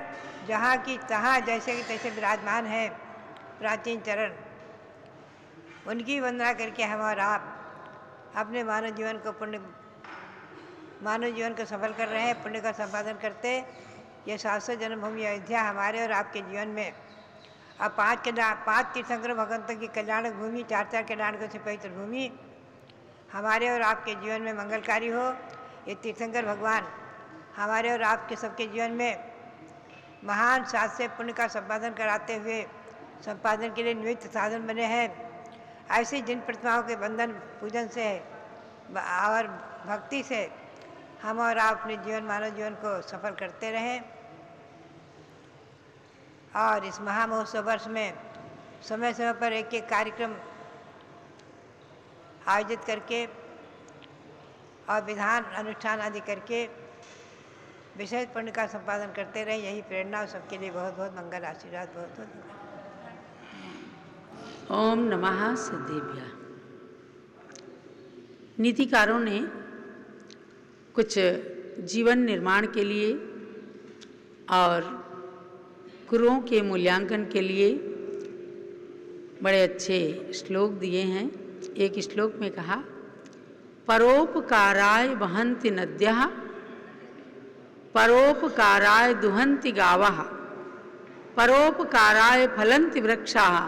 S5: जहाँ की तहाँ जैसे कि तैसे विराजमान हैं, प्राचीन चरण, उनकी वंदना करके हम और आप अपने मानव जीवन को सफल कर रहे हैं, पुण्य का संपादन करते। ये शाश्वत जन्मभूमि अयोध्या हमारे और आपके जीवन में अब 5 तीर्थंकर भगवंतों की कल्याणक भूमि, 4 कल्याणकों से पवित्र भूमि हमारे और आपके जीवन में मंगलकारी हो। ये तीर्थंकर भगवान हमारे और आपके सबके जीवन में महान शास्त्रीय पुण्य का संपादन कराते हुए संपादन के लिए निमित्त साधन बने हैं। ऐसे जिन प्रतिमाओं के बंधन पूजन से और भक्ति से हम और आप अपने जीवन, मानव जीवन को सफल करते रहें। और इस महामहोत्सव वर्ष में समय समय पर एक एक कार्यक्रम आयोजित करके और विधान अनुष्ठान आदि करके विशेष पुण्य का संपादन करते रहे। यही प्रेरणा सबके लिए बहुत बहुत मंगल, आशीर्वाद, बहुत बहुत
S4: ओम नमः सिद्धेभ्य। नीतिकारों ने कुछ जीवन निर्माण के लिए और गुरुओं के मूल्यांकन के लिए बड़े अच्छे श्लोक दिए हैं। एक श्लोक में कहा, परोपकाराय वहन्ति नद्यः, परोपकाराय दुहन्ति गावः, परोपकाराय फलन्ति वृक्षाः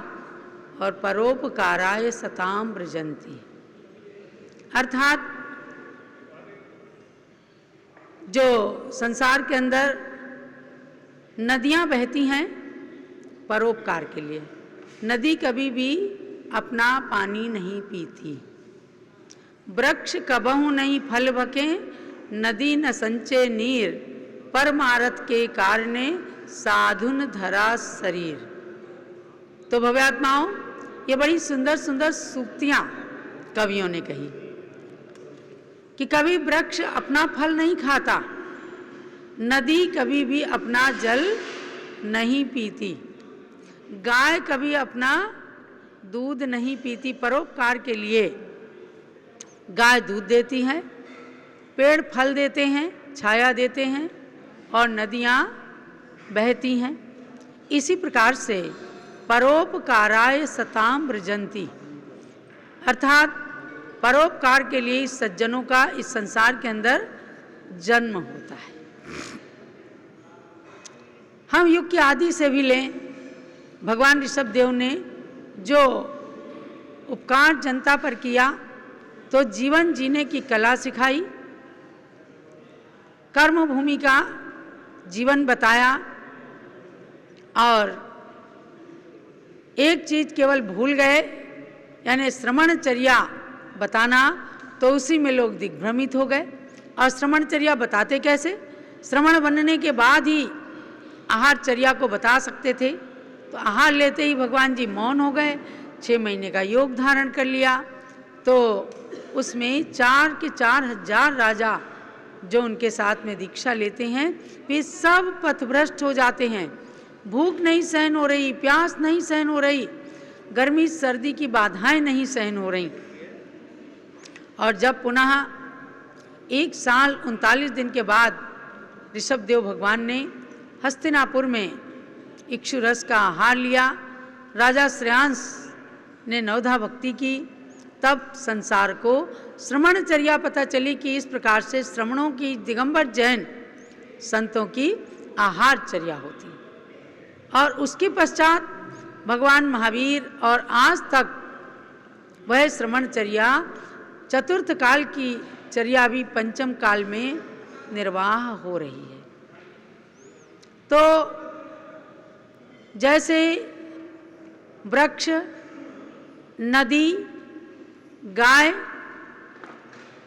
S4: और परोपकाराय सताम व्रजन्ति। अर्थात जो संसार के अंदर नदियां बहती हैं परोपकार के लिए। नदी कभी भी अपना पानी नहीं पीती। वृक्ष कबहु नहीं फल बके, नदी न संचे नीर, परमारथ के कारणे साधुन धरा शरीर। तो भव्यात्माओं, ये बड़ी सुंदर सुंदर सूक्तियां कवियों ने कही कि कभी वृक्ष अपना फल नहीं खाता, नदी कभी भी अपना जल नहीं पीती, गाय कभी अपना दूध नहीं पीती। परोपकार के लिए गाय दूध देती है, पेड़ फल देते हैं, छाया देते हैं और नदियाँ बहती हैं। इसी प्रकार से परोपकाराय सताम व्रजन्ति, अर्थात परोपकार के लिए इस सज्जनों का इस संसार के अंदर जन्म होता है। हम युग की आदि से भी लें, भगवान ऋषभदेव ने जो उपकार जनता पर किया, तो जीवन जीने की कला सिखाई, कर्म भूमि का जीवन बताया और एक चीज केवल भूल गए, यानी श्रमणचर्या बताना, तो उसी में लोग दिग्भ्रमित हो गए। और श्रमणचर्या बताते कैसे? श्रमण बनने के बाद ही आहारचर्या को बता सकते थे। तो आहार लेते ही भगवान जी मौन हो गए, 6 महीने का योग धारण कर लिया। तो उसमें 4 के 4,000 राजा जो उनके साथ में दीक्षा लेते हैं, वे सब पथभ्रष्ट हो जाते हैं। भूख नहीं सहन हो रही, प्यास नहीं सहन हो रही, गर्मी सर्दी की बाधाएं नहीं सहन हो रही। और जब पुनः 1 साल 39 दिन के बाद ऋषभदेव भगवान ने हस्तिनापुर में इक्षुरस का आहार लिया, राजा श्रेयांस ने नवधा भक्ति की, तब संसार को श्रमणचर्या पता चली कि इस प्रकार से श्रमणों की, दिगंबर जैन संतों की आहारचर्या होती। और उसके पश्चात भगवान महावीर और आज तक वह श्रमणचर्या, चतुर्थ काल की चर्या भी पंचम काल में निर्वाह हो रही है। तो जैसे वृक्ष, नदी, गाय,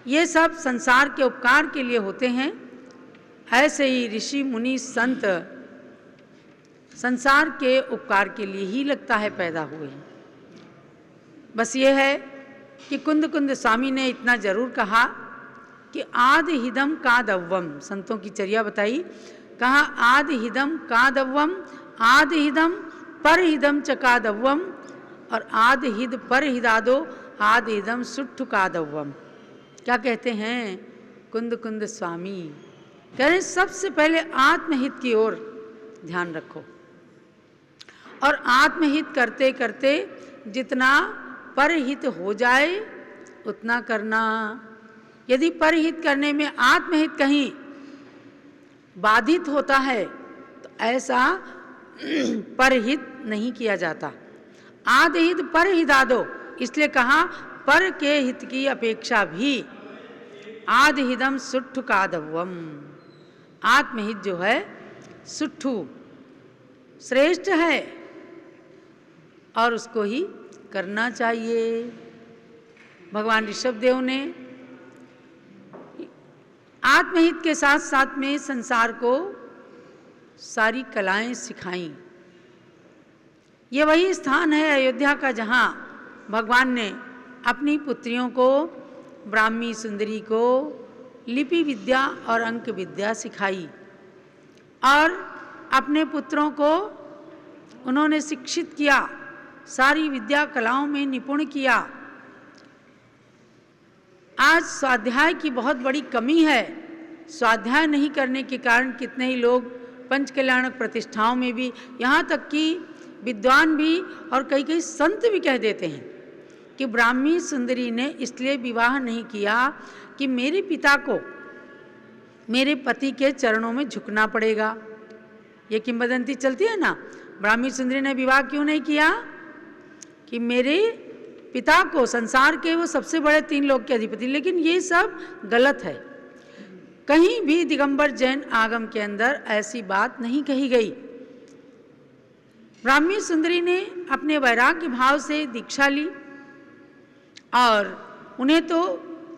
S4: ये सब संसार के उपकार के लिए होते हैं, ऐसे ही ऋषि मुनि संत संसार के उपकार के लिए ही लगता है पैदा हुए हैं। बस ये है कि कुंद कुंद स्वामी ने इतना जरूर कहा कि आद हिदम कादव्वम, संतों की चर्या बताई, कहा आद हिदम कादव्वम, आद हिदम पर हिदम च कादव्वम और आद हिद पर हिदादो आद हिदम सुट्ठु कादव्वम। क्या कहते हैं कुंद कुंद स्वामी? कह रहे सबसे पहले आत्महित की ओर ध्यान रखो और आत्महित करते करते जितना परहित हो जाए उतना करना। यदि परहित करने में आत्महित कहीं बाधित होता है तो ऐसा परहित नहीं किया जाता। आदहित परहिदादो, इसलिए कहा पर के हित की अपेक्षा भी आदहिदम सुट्ठु कादव्वम, आत्महित जो है सुट्ठु श्रेष्ठ है और उसको ही करना चाहिए। भगवान ऋषभदेव ने आत्महित के साथ साथ में संसार को सारी कलाएं सिखाई। ये वही स्थान है अयोध्या का जहाँ भगवान ने अपनी पुत्रियों को, ब्राह्मी सुंदरी को लिपि विद्या और अंक विद्या सिखाई और अपने पुत्रों को उन्होंने शिक्षित किया सारी विद्या कलाओं में निपुण किया। आज स्वाध्याय की बहुत बड़ी कमी है। स्वाध्याय नहीं करने के कारण कितने ही लोग पंच कल्याणक प्रतिष्ठाओं में भी, यहाँ तक कि विद्वान भी और कई कई संत भी कह देते हैं कि ब्राह्मी सुंदरी ने इसलिए विवाह नहीं किया कि मेरे पिता को मेरे पति के चरणों में झुकना पड़ेगा। ये किंवदंती चलती है ना, ब्राह्मी सुंदरी ने विवाह क्यों नहीं किया कि मेरे पिता को, संसार के वो सबसे बड़े 3 लोक के अधिपति। लेकिन ये सब गलत है। कहीं भी दिगंबर जैन आगम के अंदर ऐसी बात नहीं कही गई। ब्राह्मी सुंदरी ने अपने वैराग्य भाव से दीक्षा ली और उन्हें तो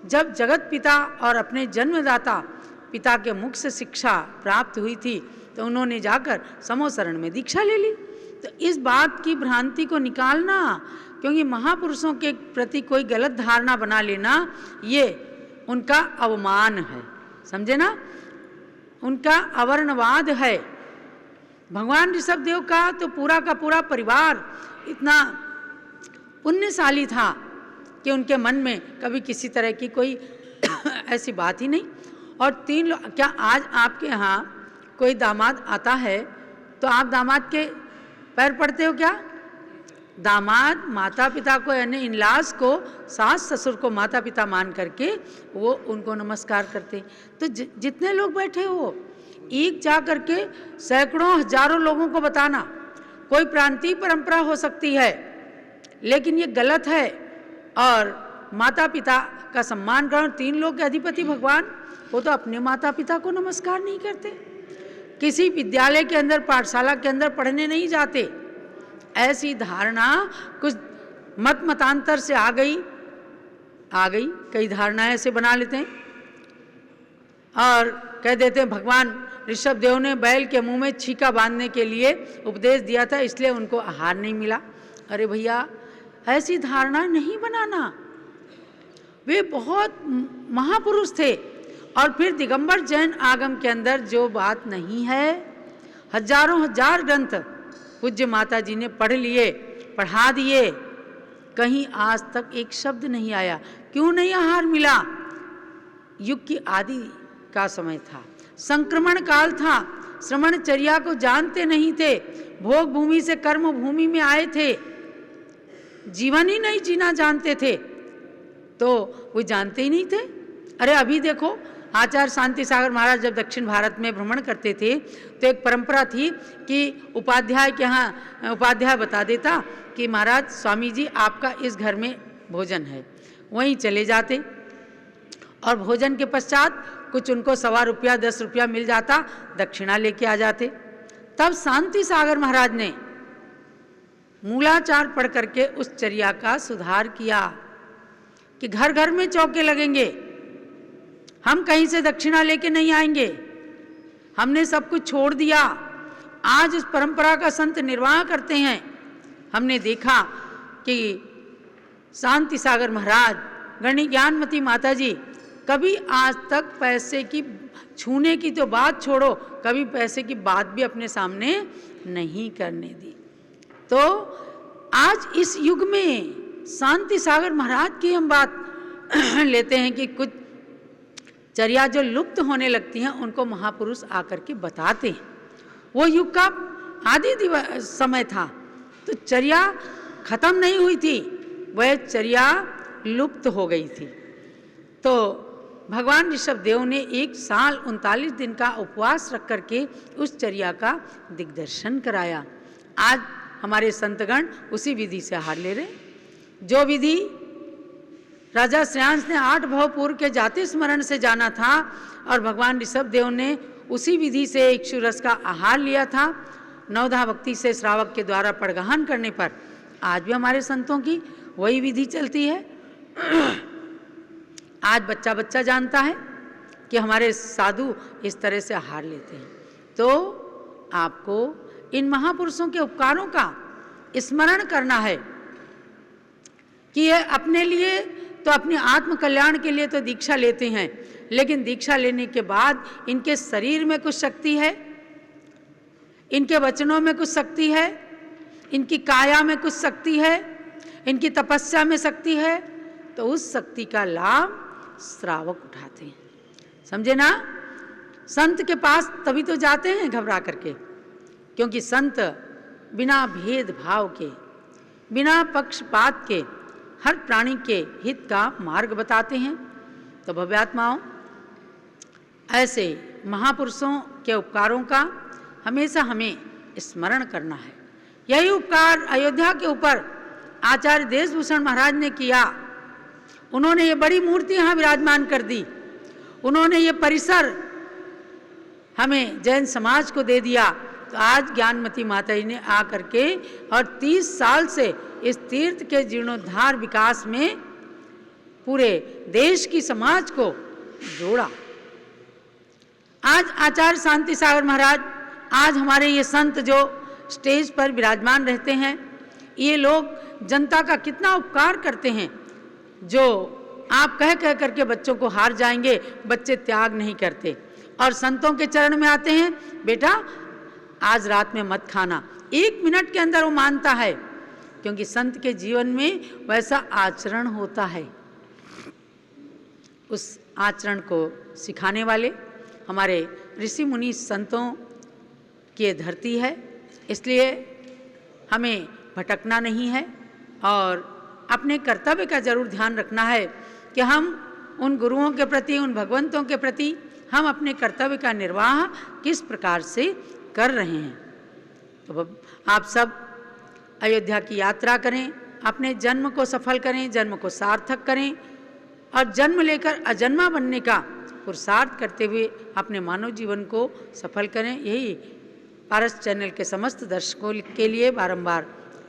S4: जब जगत पिता और अपने जन्मदाता पिता के मुख से शिक्षा प्राप्त हुई थी तो उन्होंने जाकर समोसरण में दीक्षा ले ली। तो इस बात की भ्रांति को निकालना, क्योंकि महापुरुषों के प्रति कोई गलत धारणा बना लेना ये उनका अवमान है, समझे ना, उनका अवर्णवाद है। भगवान ऋषभदेव का तो पूरा का पूरा परिवार इतना पुण्यशाली था कि उनके मन में कभी किसी तरह की कोई ऐसी बात ही नहीं। और 3 लोग, क्या आज आपके यहाँ कोई दामाद आता है तो आप दामाद के पैर पड़ते हो क्या? दामाद माता पिता को यानी इनलाज को, सास ससुर को माता पिता मान करके वो उनको नमस्कार करते। तो जितने लोग बैठे हो, एक जा करके सैकड़ों हजारों लोगों को बताना। कोई प्रांतीय परंपरा हो सकती है लेकिन ये गलत है। और माता पिता का सम्मान करो। 3 लोग के अधिपति भगवान, वो तो अपने माता पिता को नमस्कार नहीं करते, किसी विद्यालय के अंदर, पाठशाला के अंदर पढ़ने नहीं जाते। ऐसी धारणा कुछ मतांतर से आ गई। कई धारणाएं ऐसे बना लेते हैं और कह देते हैं भगवान ऋषभदेव ने बैल के मुंह में छीका बांधने के लिए उपदेश दिया था, इसलिए उनको आहार नहीं मिला। अरे भैया, ऐसी धारणा नहीं बनाना। वे बहुत महापुरुष थे। और फिर दिगंबर जैन आगम के अंदर जो बात नहीं है, हजारों हजार ग्रंथ पूज्य माता जी ने पढ़ लिए, पढ़ा दिए, कहीं आज तक एक शब्द नहीं आया। क्यों नहीं आहार मिला? युग की आदि का समय था, संक्रमण काल था, श्रमणचर्या को जानते नहीं थे, भोग भूमि से कर्म भूमि में आए थे, जीवन ही नहीं जीना जानते थे, तो वो जानते ही नहीं थे। अरे अभी देखो, आचार्य शांति सागर महाराज जब दक्षिण भारत में भ्रमण करते थे तो एक परंपरा थी कि उपाध्याय के यहाँ उपाध्याय बता देता कि महाराज स्वामी जी आपका इस घर में भोजन है, वहीं चले जाते और भोजन के पश्चात कुछ उनको ₹1.25 ₹10 मिल जाता, दक्षिणा लेके आ जाते। तब शांति सागर महाराज ने मूलाचार पढ़ करके उस चर्या का सुधार किया कि घर घर में चौके लगेंगे, हम कहीं से दक्षिणा लेके नहीं आएंगे। हमने सब कुछ छोड़ दिया। आज इस परंपरा का संत निर्वाह करते हैं। हमने देखा कि शांति सागर महाराज, गणी ज्ञानमती माता जी कभी आज तक पैसे की छूने की तो बात छोड़ो, कभी पैसे की बात भी अपने सामने नहीं करने दी। तो आज इस युग में शांति सागर महाराज की हम बात लेते हैं कि कुछ चर्या जो लुप्त होने लगती हैं उनको महापुरुष आकर के बताते हैं। वो युग का आदि समय था, तो चर्या खत्म नहीं हुई थी, वह चर्या लुप्त हो गई थी। तो भगवान ऋषभदेव ने 1 साल 39 दिन का उपवास रख करके उस चर्या का दिग्दर्शन कराया। आज हमारे संतगण उसी विधि से आहार ले रहे। जो विधि राजा श्रेयांश ने 8 भव पूर्व के जाति स्मरण से जाना था और भगवान ऋषभदेव ने उसी विधि से इक्षुरस का आहार लिया था, 9धा भक्ति से श्रावक के द्वारा पड़गहन करने पर, आज भी हमारे संतों की वही विधि चलती है। आज बच्चा बच्चा जानता है कि हमारे साधु इस तरह से आहार लेते हैं। तो आपको इन महापुरुषों के उपकारों का स्मरण करना है कि ये अपने लिए तो अपने आत्म कल्याण के लिए तो दीक्षा लेते हैं, लेकिन दीक्षा लेने के बाद इनके शरीर में कुछ शक्ति है, इनके वचनों में कुछ शक्ति है, इनकी काया में कुछ शक्ति है, इनकी तपस्या में शक्ति है, तो उस शक्ति का लाभ श्रावक उठाते हैं। समझे ना? संत के पास तभी तो जाते हैं घबरा करके, क्योंकि संत बिना भेदभाव के, बिना पक्षपात के हर प्राणी के हित का मार्ग बताते हैं। तो भव्यात्माओं, ऐसे महापुरुषों के उपकारों का हमेशा हमें स्मरण करना है। यही उपकार अयोध्या के ऊपर आचार्य देशभूषण महाराज ने किया। उन्होंने ये बड़ी मूर्ति यहाँ विराजमान कर दी, उन्होंने ये परिसर हमें जैन समाज को दे दिया। तो आज ज्ञानमती माता जी ने आकर के और 30 साल से इस तीर्थ के जीर्णोद्धार विकास में पूरे देश की समाज को जोड़ा। आज आचार्य शांति सागर महाराज, आज हमारे ये संत जो स्टेज पर विराजमान रहते हैं, ये लोग जनता का कितना उपकार करते हैं। जो आप कह कह करके बच्चों को हार जाएंगे, बच्चे त्याग नहीं करते और संतों के चरण में आते हैं, बेटा आज रात में मत खाना, 1 मिनट के अंदर वो मानता है, क्योंकि संत के जीवन में वैसा आचरण होता है। उस आचरण को सिखाने वाले हमारे ऋषि मुनि संतों की धरती है, इसलिए हमें भटकना नहीं है और अपने कर्तव्य का जरूर ध्यान रखना है कि हम उन गुरुओं के प्रति, उन भगवंतों के प्रति हम अपने कर्तव्य का निर्वाह किस प्रकार से कर रहे हैं। तो आप सब अयोध्या की यात्रा करें, अपने जन्म को सफल करें, जन्म को सार्थक करें और जन्म लेकर अजन्मा बनने का पुरुषार्थ करते हुए अपने मानव जीवन को सफल करें। यही पारस चैनल के समस्त दर्शकों के लिए बारंबार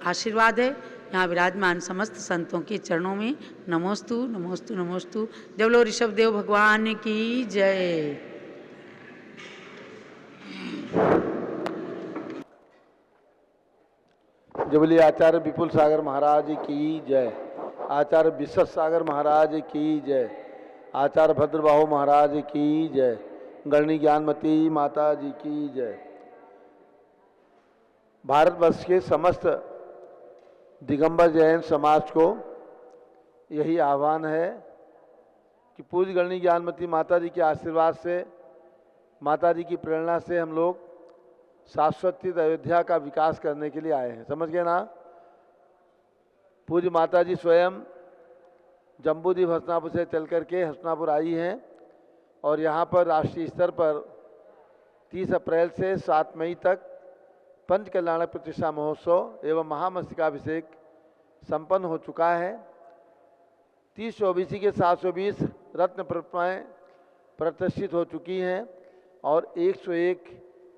S4: आशीर्वाद है। यहाँ विराजमान समस्त संतों के चरणों में नमोस्तु नमोस्तु नमोस्तु। जय बोलो ऋषभ देव भगवान की जय।
S6: जय बोलिए आचार्य विपुल सागर महाराज की जय, आचार्य विश्व सागर महाराज की जय, आचार्य भद्रबाहु महाराज की जय, गणनी ज्ञानमती माता जी की जय। भारतवर्ष के समस्त दिगंबर जैन समाज को यही आह्वान है कि पूज्य गणनी ज्ञानमती माता जी के आशीर्वाद से, माता जी की प्रेरणा से हम लोग शाश्वत अयोध्या का विकास करने के लिए आए हैं। समझ गए ना? पूज्य माता जी स्वयं जम्बूद्वीप हस्तिनापुर से चल करके हस्तिनापुर आई हैं और यहाँ पर राष्ट्रीय स्तर पर 30 अप्रैल से 7 मई तक पंच कल्याणक प्रतिष्ठा महोत्सव एवं महामस्तकाभिषेक संपन्न हो चुका है। 30 ओबीसी के 720 रत्न प्रतिमाएँ प्रतिष्ठित हो चुकी हैं और 101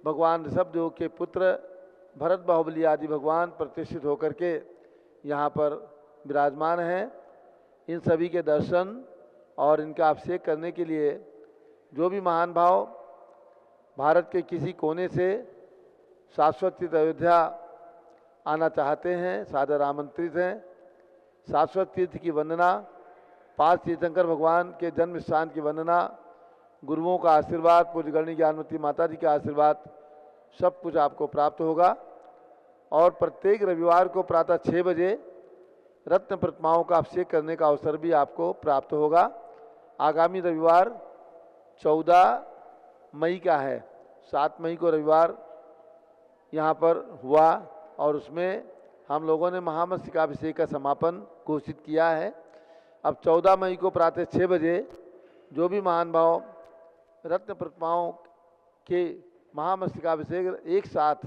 S6: भगवान ऋषभदेव के पुत्र भरत बाहुबली आदि भगवान प्रतिष्ठित होकर के यहाँ पर विराजमान हैं। इन सभी के दर्शन और इनका अभिषेक करने के लिए जो भी महान भाव भारत के किसी कोने से शाश्वत अयोध्या आना चाहते हैं, सादर आमंत्रित हैं। शाश्वत तीर्थ की वंदना, 5 तीर्थंकर भगवान के जन्म स्थान की वंदना, गुरुओं का आशीर्वाद, पूज्य गणनी ज्ञानमती माता जी का आशीर्वाद, सब कुछ आपको प्राप्त होगा। और प्रत्येक रविवार को प्रातः 6 बजे रत्न प्रतिमाओं का अभिषेक करने का अवसर भी आपको प्राप्त होगा। आगामी रविवार 14 मई का है। 7 मई को रविवार यहाँ पर हुआ और उसमें हम लोगों ने महामस्तकाभिषेक का समापन घोषित किया है। अब 14 मई को प्रातः 6 बजे जो भी महान भाव रत्न प्रतिमाओं के महामस्तकाभिषेक एक साथ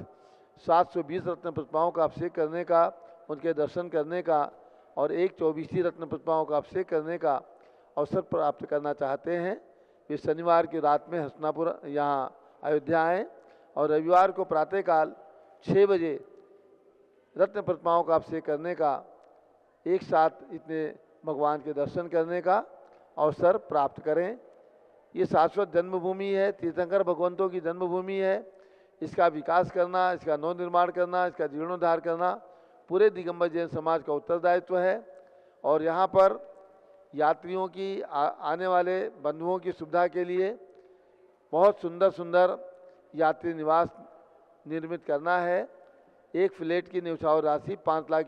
S6: 720 रत्न प्रतिमाओं का अभिषेक करने का, उनके दर्शन करने का और 124 रत्न प्रतिमाओं का अभिषेक करने का अवसर प्राप्त करना चाहते हैं, वे शनिवार की रात में हस्तिनापुर यहाँ अयोध्या आएँ और रविवार को प्रातःकाल 6 बजे रत्न प्रतिमाओं का अभिषेक करने का, एक साथ इतने भगवान के दर्शन करने का अवसर प्राप्त करें। ये शाश्वत जन्मभूमि है, तीर्थंकर भगवंतों की जन्मभूमि है। इसका विकास करना, इसका नवनिर्माण करना, इसका जीर्णोद्धार करना पूरे दिगंबर जैन समाज का उत्तरदायित्व है। और यहाँ पर यात्रियों की आने वाले बंधुओं की सुविधा के लिए बहुत सुंदर सुंदर यात्री निवास निर्मित करना है। एक फ्लैट की न्यौछावर राशि 5 लाख